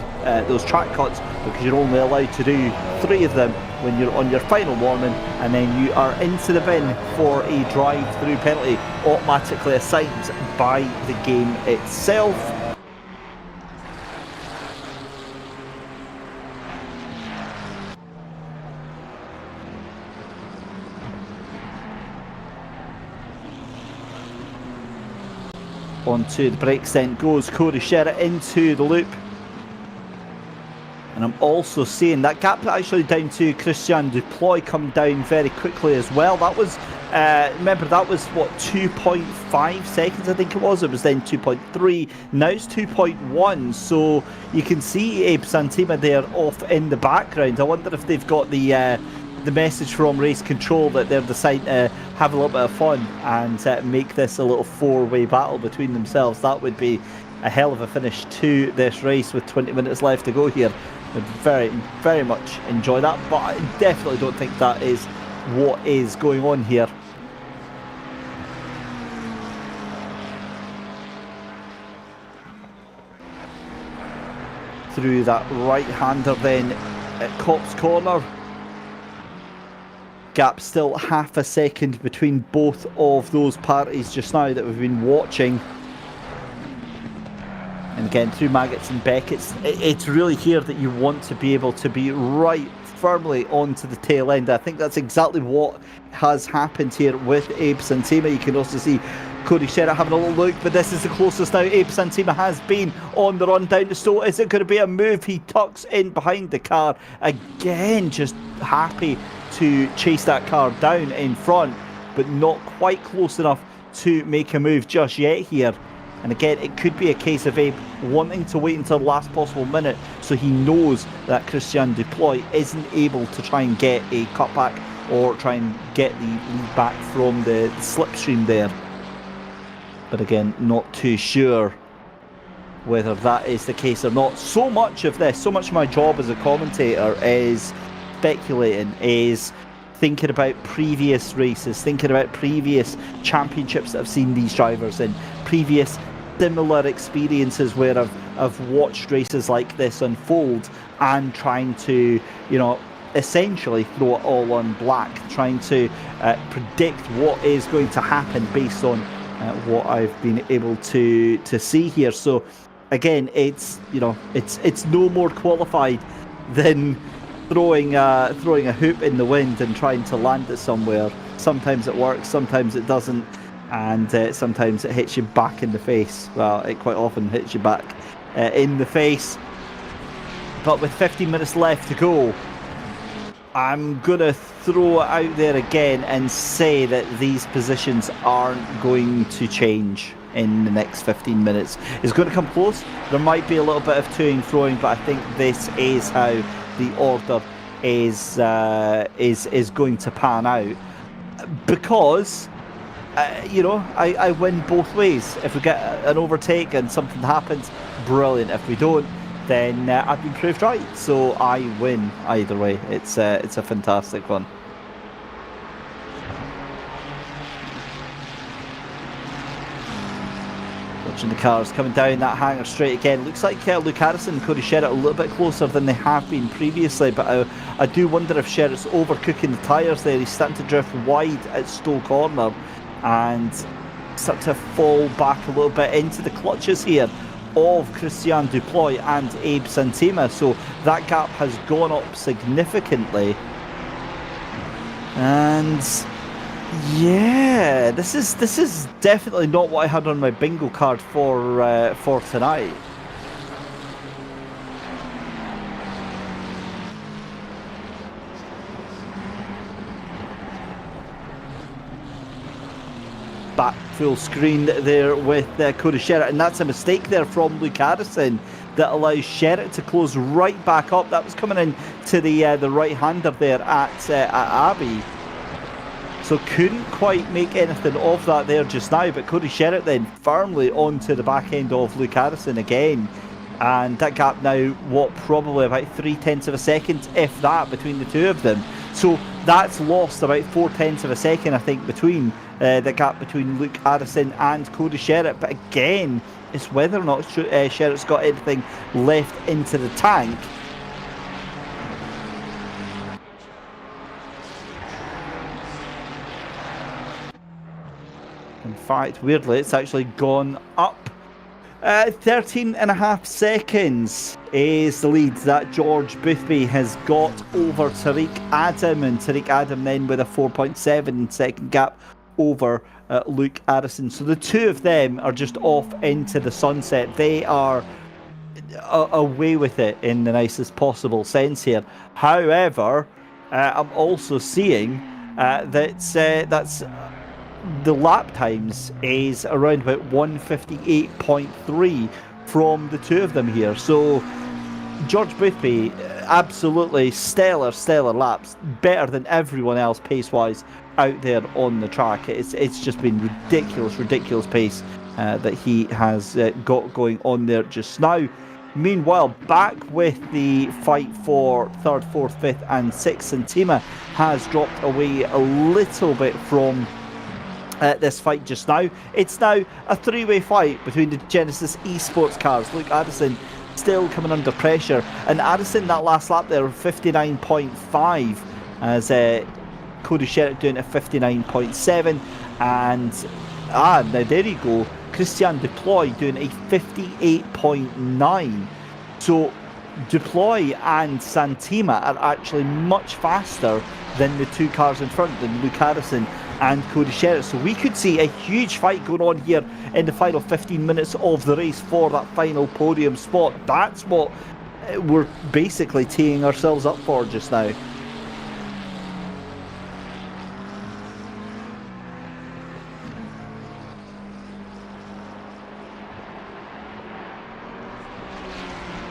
[SPEAKER 1] those track cuts, because you're only allowed to do 3 of them when you're on your final warning, and then you are into the bin for a drive-through penalty automatically assigned by the game itself. Onto the brakes then goes Cody Sherritt into the loop. And I'm also seeing that gap actually down to Christian Deploy come down very quickly as well. That was, remember that was what, 2.5 seconds I think it was. It was then 2.3, now it's 2.1. So you can see Abe Santima there off in the background. I wonder if they've got the message from race control that they're deciding to have a little bit of fun and make this a little 4-way battle between themselves. That would be a hell of a finish to this race with 20 minutes left to go here. I'd very much enjoy that, but I definitely don't think that is what is going on here. Through that right-hander then at Cops Corner. Gap still half a second between both of those parties just now that we've been watching. And again, through Maggots and Beckett's, it's really here that you want to be able to be right firmly onto the tail end. I think that's exactly what has happened here with Abe Santima. You can also see Cody Sherritt having a little look, but this is the closest now Abe Santima has been on the run down to Stowe. Is it going to be a move? He tucks in behind the car. Again, just happy to chase that car down in front, but not quite close enough to make a move just yet here. And again, it could be a case of Abe wanting to wait until the last possible minute so he knows that Christian Deploy isn't able to try and get a cutback or try and get the lead back from the slipstream there. But again, not too sure whether that is the case or not. So much of this, so much of my job as a commentator is speculating, is thinking about previous races, thinking about previous championships that I've seen these drivers in, previous similar experiences where I've watched races like this unfold, and trying to, you know, essentially throw it all on black, trying to predict what is going to happen based on what I've been able to see here. So again, it's no more qualified than throwing a hoop in the wind and trying to land it somewhere. Sometimes it works, sometimes it doesn't, and sometimes it hits you back in the face. Well, it quite often hits you back in the face. But with 15 minutes left to go, I'm going to throw it out there again and say that these positions aren't going to change in the next 15 minutes. It's going to come close. There might be a little bit of toing and froing, but I think this is how the order is going to pan out. Because, I win both ways. If we get an overtake and something happens, brilliant. If we don't, then I've been proved right. So I win either way. It's a fantastic one. Watching the cars coming down that hangar straight again. Looks like Luke Harrison and Cody Sherritt a little bit closer than they have been previously, but I do wonder if Sherritt's overcooking the tyres there. He's starting to drift wide at Stowe Corner and start to fall back a little bit into the clutches here of Christian Duploy and Abe Santima, so that gap has gone up significantly. And yeah, this is definitely not what I had on my bingo card for tonight. Back full screen there with Cody Sherritt, and that's a mistake there from Luke Harrison that allows Sherritt to close right back up. That was coming in to the right-hander there at Abbey. So couldn't quite make anything of that there just now, but Cody Sherritt then firmly onto the back end of Luke Harrison again. And that gap now, probably about 0.3 of a second, if that, between the two of them. So that's lost about 0.4 of a second, I think, between the gap between Luke Harrison and Cody Sherritt. But again, it's whether or not Sherritt's got anything left into the tank. In fact, weirdly, it's actually gone up. 13.5 seconds is the lead that George Boothby has got over Tariq Adam, and Tariq Adam then with a 4.7 second gap over Luke Harrison. So the two of them are just off into the sunset. They are away with it in the nicest possible sense here. However, I'm also seeing that's the lap times is around about 158.3 from the two of them here. So George Boothby, absolutely stellar laps, better than everyone else pace-wise out there on the track. It's just been ridiculous pace that he has got going on there just now. Meanwhile, back with the fight for 3rd, 4th, 5th and 6th, Santima has dropped away a little bit from this fight just now. It's now a three-way fight between the Genisus Esports cars. Luke Addison still coming under pressure, and Addison that last lap there 59.5 as Cody Sherritt doing a 59.7, and now there you go, Christian Duploy doing a 58.9. So Duploy and Santima are actually much faster than the two cars in front, than Luke Harrison and Cody Sherritt. So we could see a huge fight going on here in the final 15 minutes of the race for that final podium spot. That's what we're basically teeing ourselves up for just now.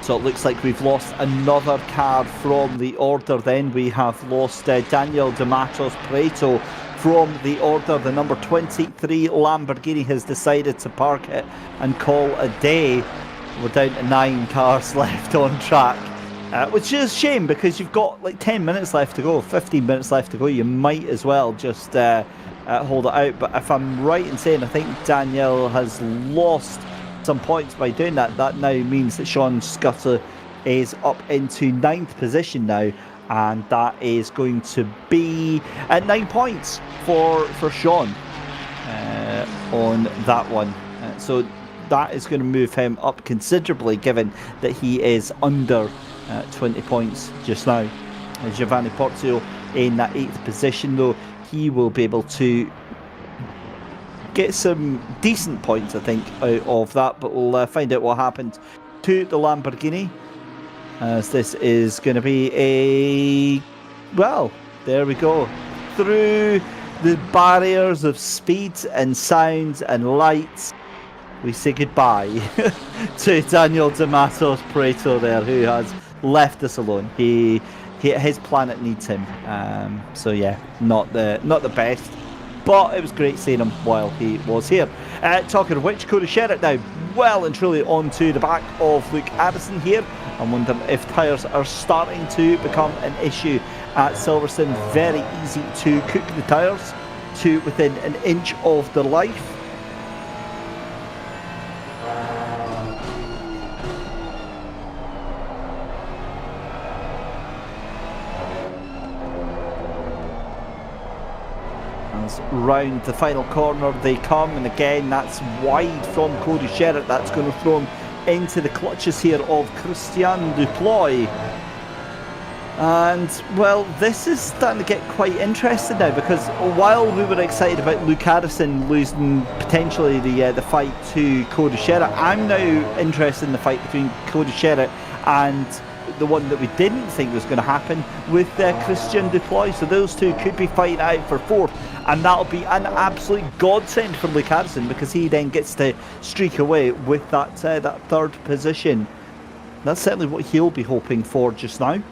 [SPEAKER 1] So it looks like we've lost another car from the order then. We have lost Daniel de Matos Preto from the order. The number 23 Lamborghini has decided to park it and call a day. We're down to 9 cars left on track, which is a shame because you've got like 10 minutes left to go, 15 minutes left to go. You might as well just hold it out. But if I'm right in saying, I think Daniel has lost some points by doing that. That now means that Sean Scudder is up into 9th position now, and that is going to be at 9 points for Sean on that one. So that is going to move him up considerably, given that he is under 20 points just now. Giovanni Porzio in that 8th position, though, he will be able to get some decent points, I think, out of that, but we'll find out what happened to the Lamborghini, as this is going to be a... well, there we go. Through the barriers of speed and sound and lights, we say goodbye to Daniel D'Amato Prato there, who has left us alone. His planet needs him. So yeah, not the best, but it was great seeing him while he was here. Talking of which, Cody Sherritt now well and truly onto the back of Luke Addison here. I'm wondering if tyres are starting to become an issue at Silverstone. Very easy to cook the tyres to within an inch of the life. Round the final corner they come, and again that's wide from Cody Sherritt. That's going to throw him into the clutches here of Christian Duploy. And well, this is starting to get quite interesting now, because while we were excited about Luke Addison losing potentially the fight to Cody Sherritt, I'm now interested in the fight between Cody Sherritt and the one that we didn't think was going to happen with Christian Duploy. So those two could be fighting out for 4th, and that'll be an absolute godsend for Luke Addison, because he then gets to streak away with that 3rd position. That's certainly what he'll be hoping for just now.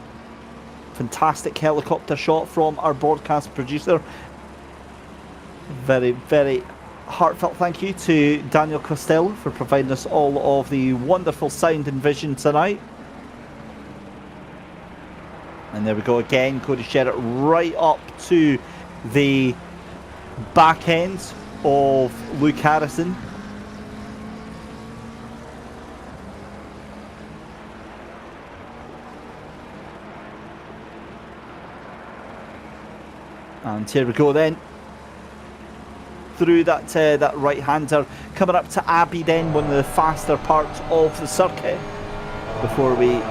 [SPEAKER 1] Fantastic helicopter shot from our broadcast producer. Very, very heartfelt thank you to Daniel Costello for providing us all of the wonderful sound and vision tonight. And there we go again, Cody Sherritt right up to the back end of Luke Harrison. And here we go then. Through that right-hander, coming up to Abbey then, one of the faster parts of the circuit, before we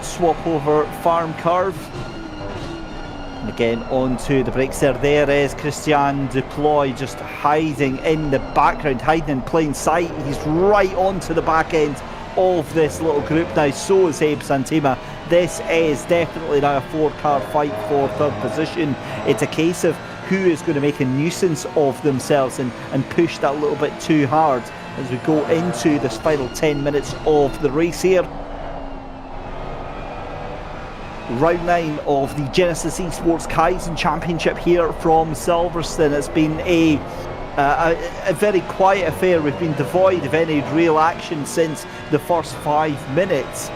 [SPEAKER 1] swap over Farm Curve. And again onto the brakes there. There is Christian Duploy just hiding in the background, hiding in plain sight. He's right onto the back end of this little group now. So is Abe Santima. This is definitely now a 4-car fight for 3rd position. It's a case of who is going to make a nuisance of themselves and push that little bit too hard as we go into this final 10 minutes of the race here. Round 9 of the Genisus Esports Kaizen Championship here from Silverstone. It's been a very quiet affair. We've been devoid of any real action since the first 5 minutes.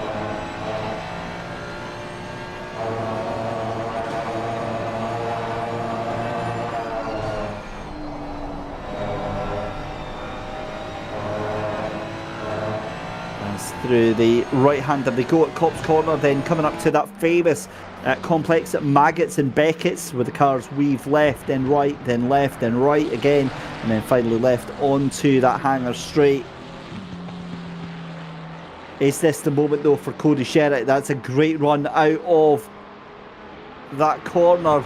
[SPEAKER 1] Through the right-hander they go at Cops Corner, then coming up to that famous complex at Maggots and Beckett's, where the cars weave left, then right, then left, then right again, and then finally left onto that hangar straight. Is this the moment though for Cody Sherritt? That's a great run out of that corner,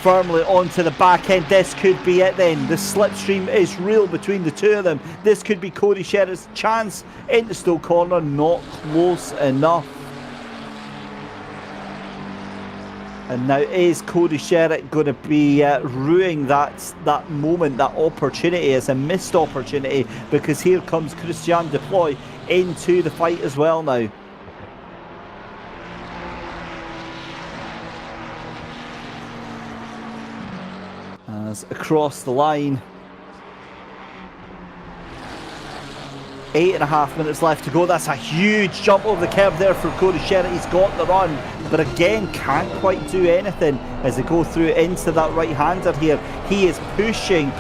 [SPEAKER 1] firmly onto the back end. This could be it then. The slipstream is real between the two of them. This could be Cody Sherritt's chance into Stoke Corner. Not close enough. And now is Cody Sherritt going to be ruining that moment, that opportunity? It's a missed opportunity, because here comes Christian Duploy into the fight as well now. As across the line, 8.5 minutes left to go. That's a huge jump over the curb there for Cody Sherritt. He's got the run, but again can't quite do anything as they go through into that right-hander here. He is pushing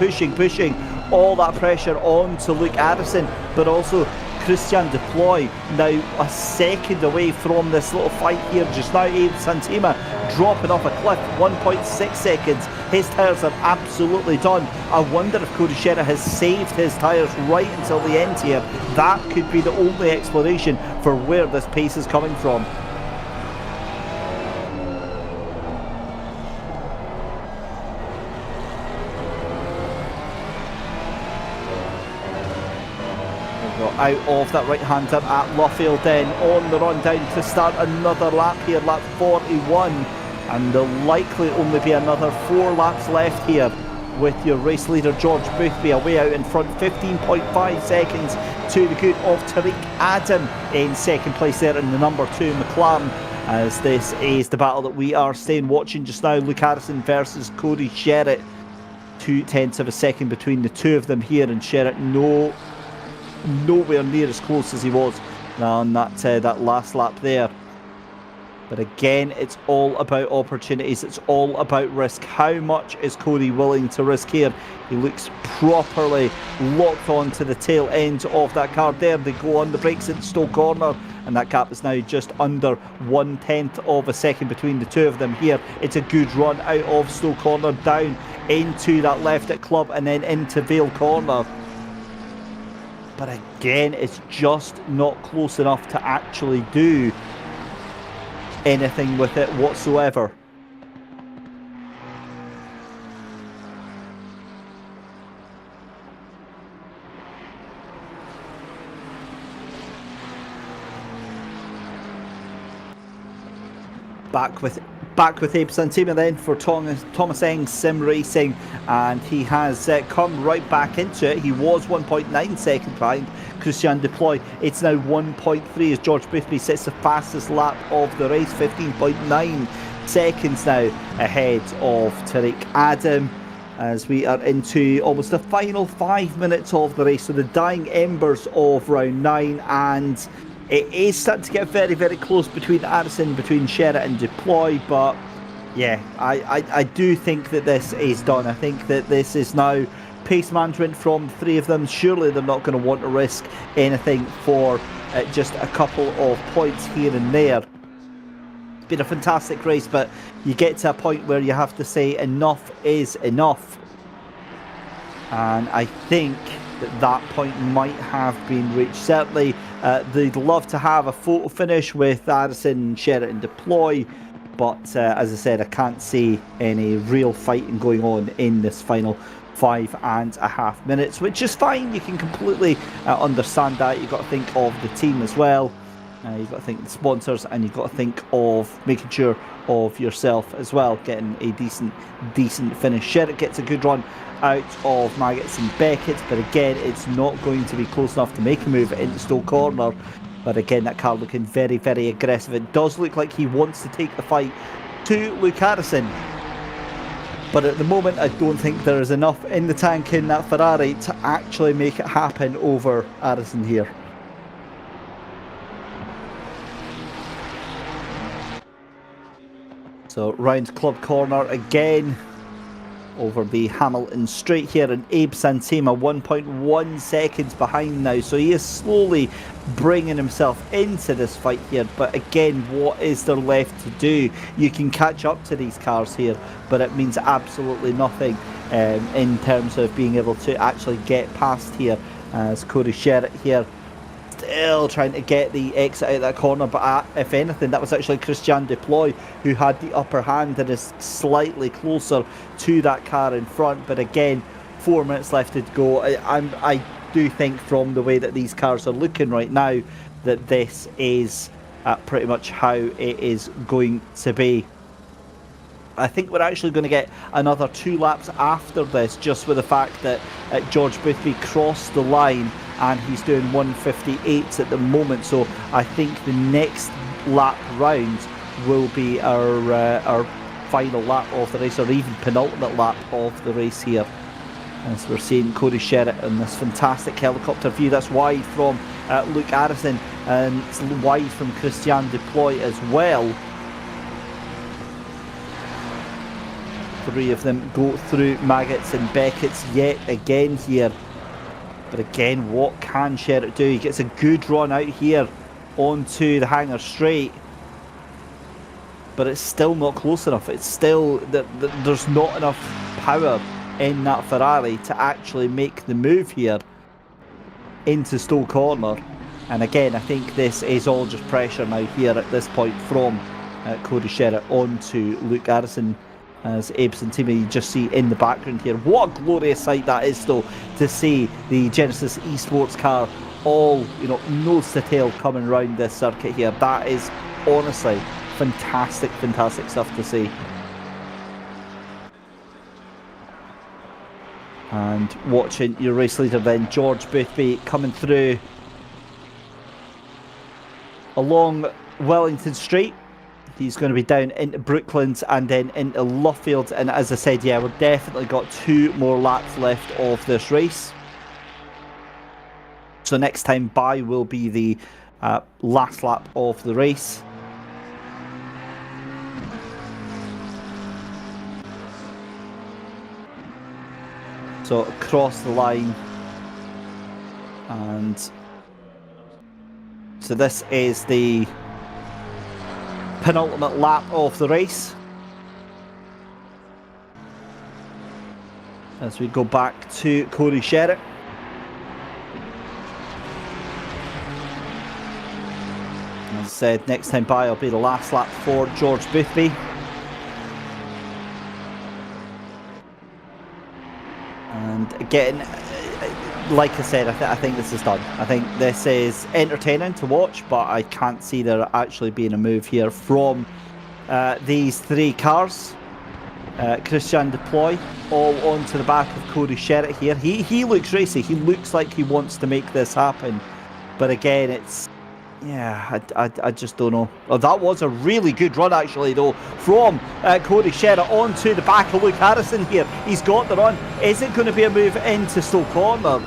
[SPEAKER 1] all that pressure on to Luke Addison, but also Christian Deploy now a second away from this little fight here just now. Abe Santima dropping off a cliff, 1.6 seconds. His tyres are absolutely done. I wonder if Cody Sherritt has saved his tyres right until the end here. That could be the only explanation for where this pace is coming from. Out of that right-hander at Luffield, then on the run down to start another lap here, lap 41, and there'll likely only be another 4 laps left here with your race leader George Boothby away out in front, 15.5 seconds to the good of Tariq Adam in second place there in the number 2 McLaren, as this is the battle that we are staying watching just now. Luke Harrison versus Cody Sherritt, 0.2 of a second between the two of them here, and Sherritt nowhere near as close as he was on that last lap there. But again, it's all about opportunities, it's all about risk. How much is Cody willing to risk here? He looks properly locked on to the tail end of that car there. They go on the brakes at Stowe Corner, and that gap is now just under 1/10 of a second between the two of them here. It's a good run out of Stowe Corner, down into that left at Club, and then into Vale Corner. But again, it's just not close enough to actually do anything with it whatsoever. Back with Abe Santima then for Thomas Eng Sim Racing, and he has come right back into it. He was 1.9 seconds behind Christian Deploy. It's now 1.3 as George Boothby sets the fastest lap of the race, 15.9 seconds now ahead of Tariq Adam, as we are into almost the final 5 minutes of the race. So the dying embers of round 9, and it is starting to get very, very close between Addison, between Sherritt and Deploy, but yeah, I do think that this is done. I think that this is now pace management from the three of them. Surely they're not going to want to risk anything for just a couple of points here and there. It's been a fantastic race, but you get to a point where you have to say enough is enough. And I think that point might have been reached. Certainly, they'd love to have a photo finish with Addison, Sherritt and Deploy, but as I said, I can't see any real fighting going on in this final 5.5 minutes, which is fine. You can completely understand that. You've got to think of the team as well. You've got to think of the sponsors, and you've got to think of making sure of yourself as well, getting a decent finish. Sherritt gets a good run out of Maggots and Beckett, but again, it's not going to be close enough to make a move into Stowe Corner. But again, that car looking very, very aggressive. It does look like he wants to take the fight to Luke Harrison, but at the moment I don't think there is enough in the tank in that Ferrari to actually make it happen over Harrison here. So round Club Corner again, over the Hamilton Straight here, and Abe Santima 1.1 seconds behind now, so he is slowly bringing himself into this fight here. But again, what is there left to do? You can catch up to these cars here, but it means absolutely nothing in terms of being able to actually get past here, as Cody Sherritt here still trying to get the exit out of that corner. But if anything, that was actually Christian Deploy who had the upper hand and is slightly closer to that car in front. But again, 4 minutes left to go. I do think from the way that these cars are looking right now that this is pretty much how it is going to be. I think we're actually going to get another 2 laps after this, just with the fact that George Boothby crossed the line and he's doing 158s at the moment. So I think the next lap round will be our final lap of the race, or even penultimate lap of the race here, as we're seeing Cody Sherritt in this fantastic helicopter view. That's wide from Luke Harrison, and it's wide from Christian Deploy as well. 3 of them go through Maggots and Beckett's yet again here. But again, what can Sherritt do? He gets a good run out here onto the hanger straight. But it's still not close enough. It's still, there's not enough power in that Ferrari to actually make the move here into Stowe Corner. And again, I think this is all just pressure now here at this point from Cody Sherritt onto Luke Harrison. As Abe Santima, you just see in the background here. What a glorious sight that is, though, to see the Genisus Esports car all, nose to tail coming around this circuit here. That is honestly fantastic stuff to see. And watching your race leader then, George Boothby, coming through along Wellington Street. He's going to be down into Brooklands and then into Luffield. And as I said, yeah, we've definitely got 2 more laps left of this race. So next time by will be the last lap of the race. So across the line. And so this is the penultimate lap of the race. As we go back to Cody Sherritt. As I said, next time by will be the last lap for George Boothby. And again, like I said, I think this is done. I think this is entertaining to watch, but I can't see there actually being a move here from these 3 cars. Christian Deploy all onto the back of Cody Sherritt here. He looks racy. He looks like he wants to make this happen. But again, it's... yeah, I just don't know. Oh, that was a really good run, actually, though, from Cody Sherritt onto the back of Luke Harrison here. He's got the run. Is it going to be a move into Stowe Corner?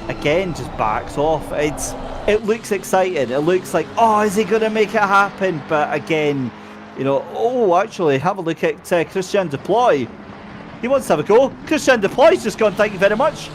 [SPEAKER 1] Again, just backs off. It looks exciting. It looks like, oh, is he going to make it happen? But again, actually, have a look at Christian Deploy. He wants to have a go. Christian Deploy's just gone, thank you very much.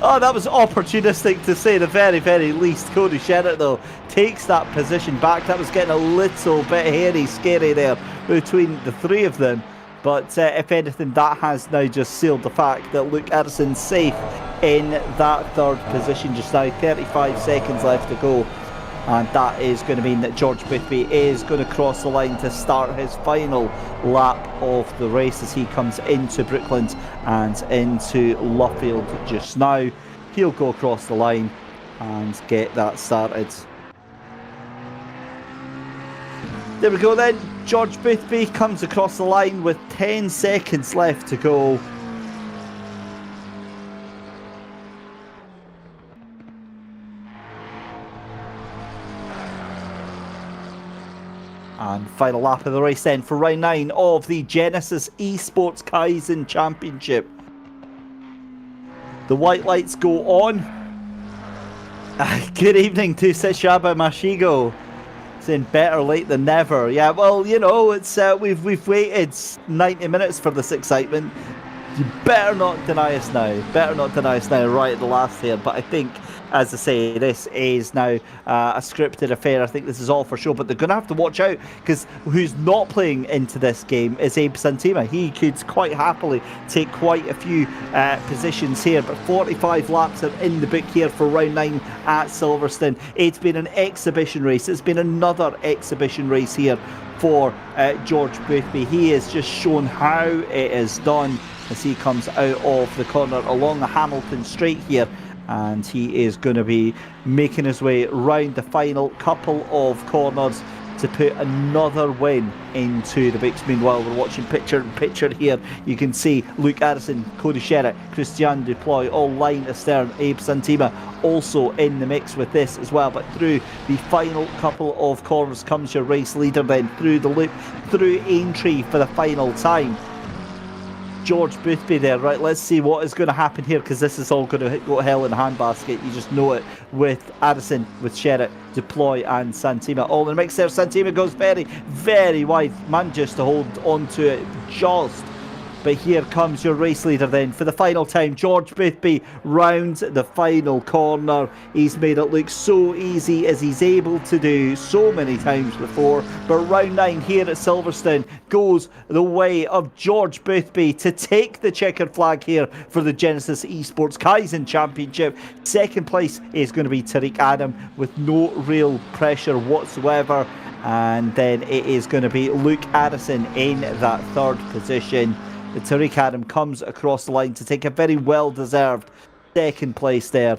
[SPEAKER 1] Oh, that was opportunistic to say the very, very least. Cody Sherritt, though, takes that position back. That was getting a little bit hairy, scary there between the 3 of them. But if anything, that has now just sealed the fact that Luke Harrison's safe in that 3rd position just now. 35 seconds left to go. And that is going to mean that George Boothby is going to cross the line to start his final lap of the race as he comes into Brooklands and into Luffield just now. He'll go across the line and get that started. There we go then. George Boothby comes across the line with 10 seconds left to go. And final lap of the race then for round 9 of the Genisus Esports Kaizen Championship. The white lights go on. Good evening to Seshaba Mashigo. Saying better late than never. Yeah, well, it's we've waited 90 minutes for this excitement. You better not deny us now. Better not deny us now right at the last here. But I think, as I say, this is now a scripted affair. I think this is all for show. But they're going to have to watch out, because who's not playing into this game is Abe Santima. He could quite happily take quite a few positions here. But 45 laps are in the book here for round 9 at Silverstone. It's been an exhibition race. It's been another exhibition race here for George Boothby. He has just shown how it is done as he comes out of the corner along the Hamilton Straight here, and he is going to be making his way round the final couple of corners to put another win into the books. Meanwhile, we're watching picture in picture here. You can see Luke Harrison, Cody Sherritt, Christian Deploy all line astern. Abe Santima also in the mix with this as well. But through the final couple of corners comes your race leader then through the loop, through Aintree for the final time. George Boothby there. Right, let's see what is going to happen here, because this is all going to go hell in a handbasket. You just know it, with Addison, with Sherritt, Deploy and Santima all in the mix there. Santima goes very, very wide. Manages to hold on to it just But here comes your race leader then for the final time. George Boothby rounds the final corner. He's made it look so easy as he's able to do so many times before. But round 9 here at Silverstone goes the way of George Boothby to take the checkered flag here for the Genisus Esports Kaizen Championship. Second place is going to be Tariq Adam with no real pressure whatsoever. And then it is going to be Luke Addison in that third position. Tariq Adam comes across the line to take a very well-deserved second place there.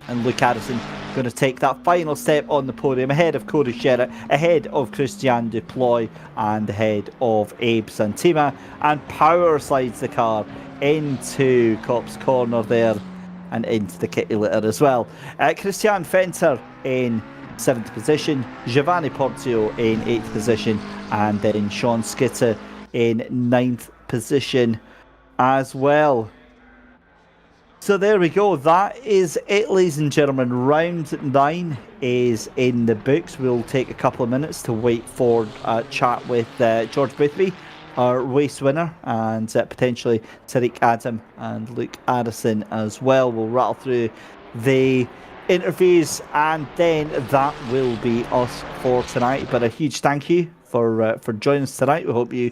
[SPEAKER 1] And Luke Addison going to take that final step on the podium ahead of Cody Sherritt, ahead of Christian Duploy, and ahead of Abe Santima. And power slides the car into Cop's corner there and into the kitty litter as well. Christian Fenter in 7th position, Giovanni Porzio in 8th position, and then Sean Skitter in 9th position as well. So there we go. That is it, ladies and gentlemen. Round 9 is in the books. We'll take a couple of minutes to wait for a chat with George Boothby, our race winner, and potentially Tariq Adam and Luke Addison as well. We'll rattle through the interviews, and then that will be us for tonight. But a huge thank you for joining us tonight. We hope you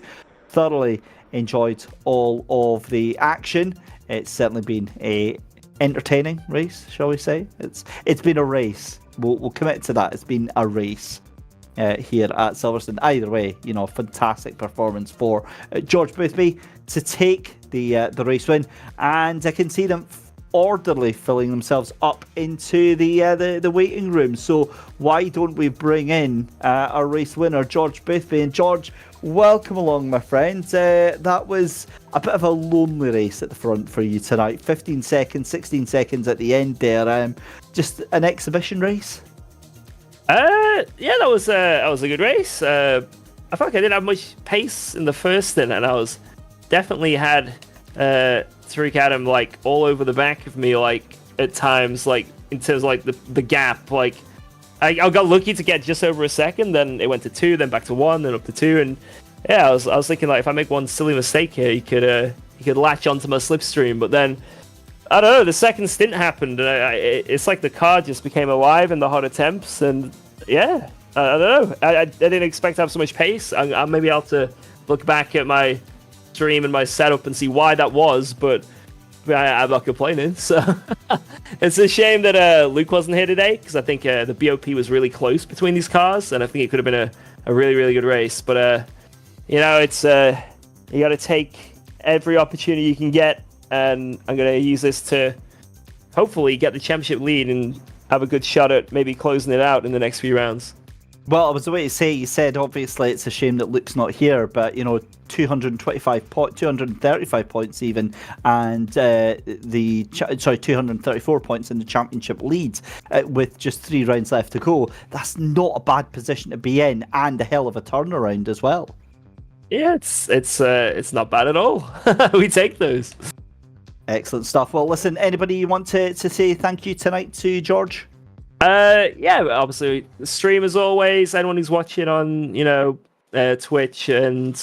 [SPEAKER 1] thoroughly enjoyed all of the action. It's certainly been a entertaining race, shall we say. It's been a race. We'll commit to that. It's been a race here at Silverstone. Either way, fantastic performance for George Boothby to take the race win, and I can see them orderly filling themselves up into the waiting room. So why don't we bring in our race winner, George Boothby? And George, welcome along, my friend. That was a bit of a lonely race at the front for you tonight. 15 seconds, 16 seconds at the end there. Just an exhibition race?
[SPEAKER 3] Yeah, that was a good race. I felt like I didn't have much pace in the first stint, and I was definitely had Tariq Adam like all over the back of me, like at times, like in terms of like the gap. Like I got lucky to get just over a second, then it went to 2, then back to 1, then up to 2, and yeah, I was thinking like if I make one silly mistake here, he could latch onto my slipstream. But then I don't know, the second stint happened, and it's like the car just became alive in the hot attempts, and yeah, I don't know, I didn't expect to have so much pace. I maybe I'll have to look back at my stream and my setup and see why that was, but I'm not complaining. So it's a shame that Luke wasn't here today, because I think the BOP was really close between these cars, and I think it could have been a really, really good race. But it's you got to take every opportunity you can get, and I'm going to use this to hopefully get the championship lead and have a good shot at maybe closing it out in the next few rounds.
[SPEAKER 1] Well, I was about to say, you said obviously it's a shame that Luke's not here, but 235 points even, and 234 points in the championship lead with just 3 rounds left to go. That's not a bad position to be in, and a hell of a turnaround as well.
[SPEAKER 3] Yeah, it's not bad at all. We take those.
[SPEAKER 1] Excellent stuff. Well, listen, anybody you want to say thank you tonight to, George?
[SPEAKER 3] Yeah, obviously the stream as always, anyone who's watching on Twitch, and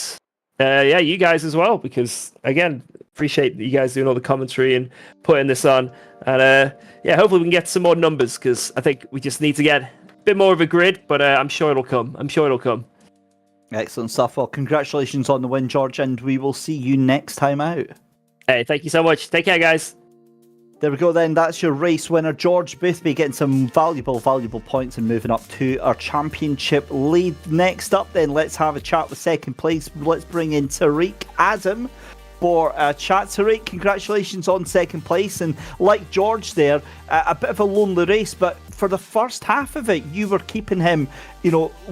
[SPEAKER 3] yeah, you guys as well, because again, appreciate you guys doing all the commentary and putting this on, and yeah, hopefully we can get some more numbers, because I think we just need to get a bit more of a grid, but I'm sure it'll come. Excellent
[SPEAKER 1] stuff. Well, congratulations on the win, George, and we will see you next time out.
[SPEAKER 3] Hey, thank you so much. Take care, guys.
[SPEAKER 1] There we go then, that's your race winner, George Boothby, getting some valuable points and moving up to our championship lead. Next up then, let's have a chat with second place. Let's bring in Tariq Adam for a chat. Tariq, congratulations on second place, and like George there, a bit of a lonely race, but for the first half of it, you were keeping him,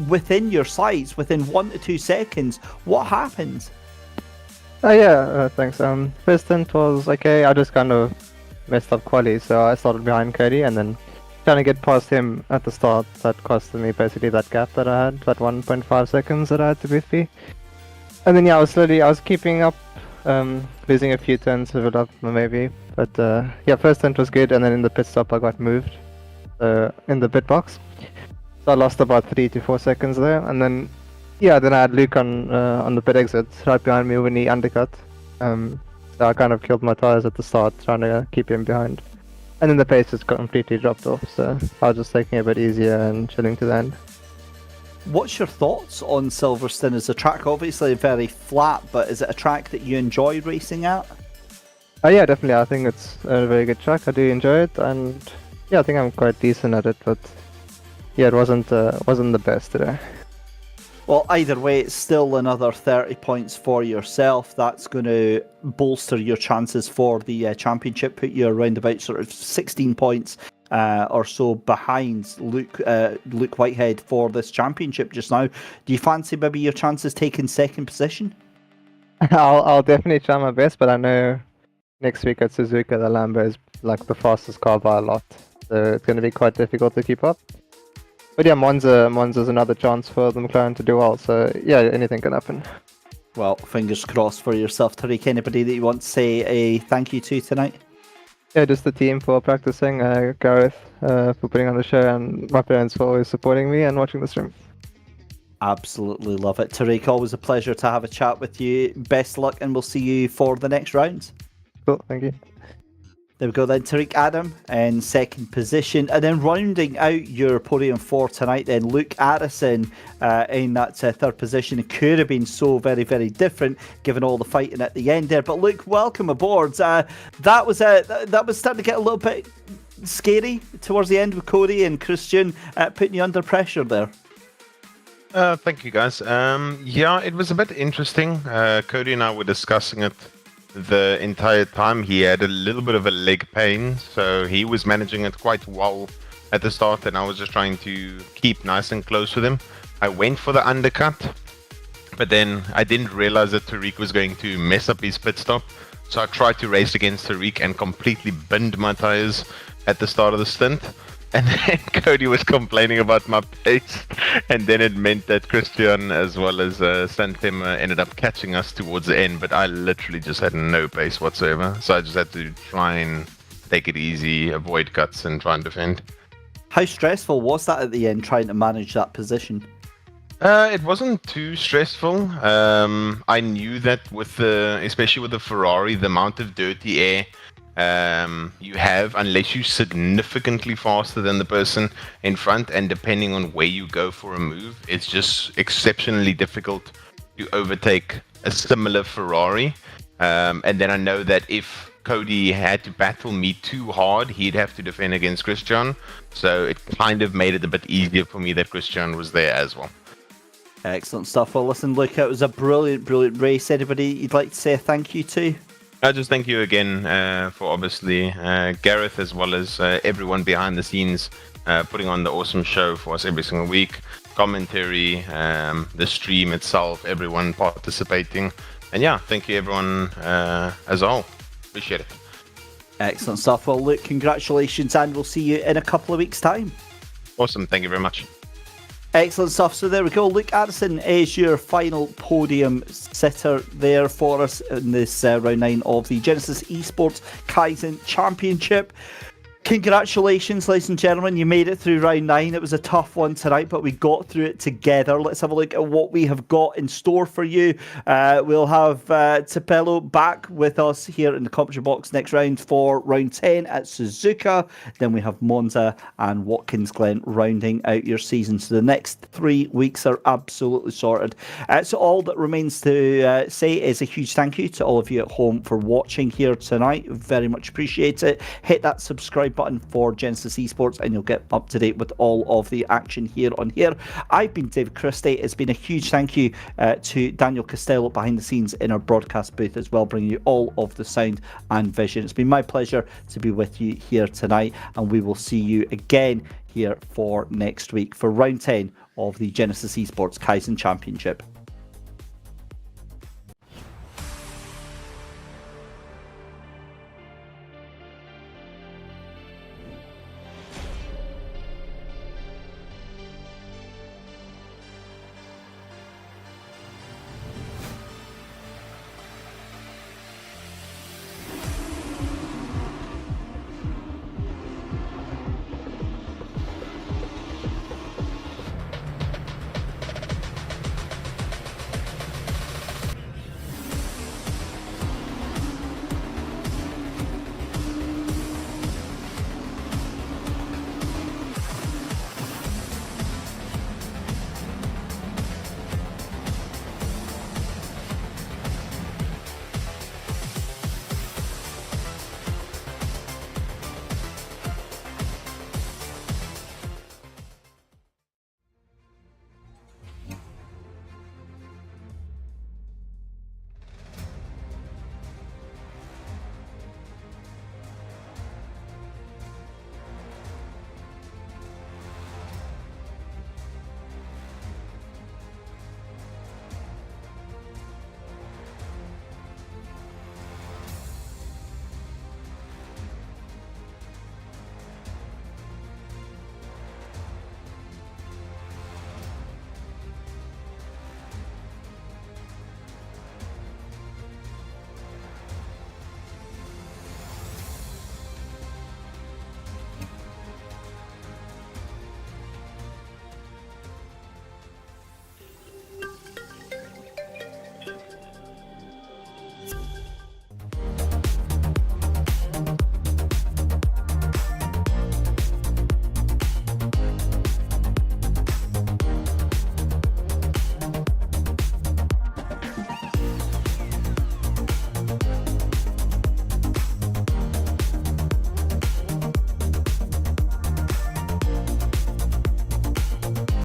[SPEAKER 1] within your sights, within 1 to 2 seconds. What happened?
[SPEAKER 4] Thanks. First stint was okay. I just kind of messed up quali, so I started behind Cody, and then trying to get past him at the start, that costed me basically that gap that I had, that 1.5 seconds that I had to Boothby. And then I was keeping up, losing a few turns of it up maybe, but first stint was good, and then in the pit stop I got moved in the pit box, so I lost about 3 to 4 seconds there, and then Yeah, then I had Luke on the pit exit right behind me when he undercut. So I kind of killed my tires at the start, trying to keep him behind. And then the pace just completely dropped off, so I was just taking it a bit easier and chilling to the end.
[SPEAKER 1] What's your thoughts on Silverstone as a track? Obviously very flat, but is it a track that you enjoy racing at?
[SPEAKER 4] Yeah, definitely. I think it's a very good track. I do enjoy it, and yeah, I think I'm quite decent at it. But yeah, it wasn't the best today.
[SPEAKER 1] Well, either way, it's still another 30 points for yourself. That's going to bolster your chances for the championship, put you around about sort of 16 points or so behind Luke Whitehead for this championship just now. Do you fancy maybe your chances taking second position?
[SPEAKER 4] I'll definitely try my best, but I know next week at Suzuka, the Lambo is like the fastest car by a lot, so it's going to be quite difficult to keep up. But yeah, Monza's another chance for the McLaren to do well, so yeah, anything can happen.
[SPEAKER 1] Well, fingers crossed for yourself, Tariq. Anybody that you want to say a thank you to tonight?
[SPEAKER 4] Yeah, just the team for practicing, Gareth for putting on the show, and my parents for always supporting me and watching the stream.
[SPEAKER 1] Absolutely love it. Tariq, always a pleasure to have a chat with you. Best luck, and we'll see you for the next round.
[SPEAKER 4] Cool, thank you.
[SPEAKER 1] There we go then, Tariq Adam in second position. And then rounding out your podium for tonight then, Luke Addison in that third position. It could have been so very, very different given all the fighting at the end there. But Luke, welcome aboard. That was starting to get a little bit scary towards the end with Cody and Christian putting you under pressure there.
[SPEAKER 5] Thank you, guys. Yeah, it was a bit interesting. Cody and I were discussing it the entire time. He had a little bit of a leg pain, so he was managing it quite well at the start, and I was just trying to keep nice and close with him. I went for the undercut, but then I didn't realize that Tariq was going to mess up his pit stop, so I tried to race against Tariq and completely binned my tires at the start of the stint. And then Cody was complaining about my pace, and then it meant that Christian as well as Santem ended up catching us towards the end, but I literally just had no pace whatsoever, so I just had to try and take it easy, avoid cuts, and try and defend.
[SPEAKER 1] How stressful was that at the end, trying to manage that position?
[SPEAKER 5] It wasn't too stressful. I knew that especially with the Ferrari, the amount of dirty air you have, unless you're significantly faster than the person in front, and depending on where you go for a move, it's just exceptionally difficult to overtake a similar Ferrari. And then I know that if Cody had to battle me too hard, he'd have to defend against Christian, so it kind of made it a bit easier for me that Christian was there as well.
[SPEAKER 1] Excellent stuff. Well, listen, Luke, it was a brilliant race. Anybody you'd like to say a thank you to?
[SPEAKER 5] I just thank you again for obviously Gareth as well as everyone behind the scenes putting on the awesome show for us every single week. Commentary, the stream itself, everyone participating. And yeah, thank you everyone as a whole. Appreciate it.
[SPEAKER 1] Excellent stuff. Well, Luke, congratulations, and we'll see you in a couple of weeks' time.
[SPEAKER 5] Awesome. Thank you very much.
[SPEAKER 1] Excellent stuff. So there we go. Luke Addison is your final podium sitter there for us in this round 9 of the Genisus Esports Kaizen Championship. Congratulations, ladies and gentlemen. You made it through round 9. It was a tough one tonight, but we got through it together. Let's have a look at what we have got in store for you. We'll have Tapello back with us here in the commentary box next round for round 10 at Suzuka. Then we have Monza and Watkins Glen rounding out your season. So the next 3 weeks are absolutely sorted. So all that remains to say is a huge thank you to all of you at home for watching here tonight. Very much appreciate it. Hit that subscribe button for Genisus Esports and you'll get up to date with all of the action here on here. I've been David Christie. It's been a huge thank you to Daniel Costello behind the scenes in our broadcast booth as well, bringing you all of the sound and vision. It's been my pleasure to be with you here tonight, and we will see you again here for next week for round 10 of the Genisus Esports Kaizen Championship.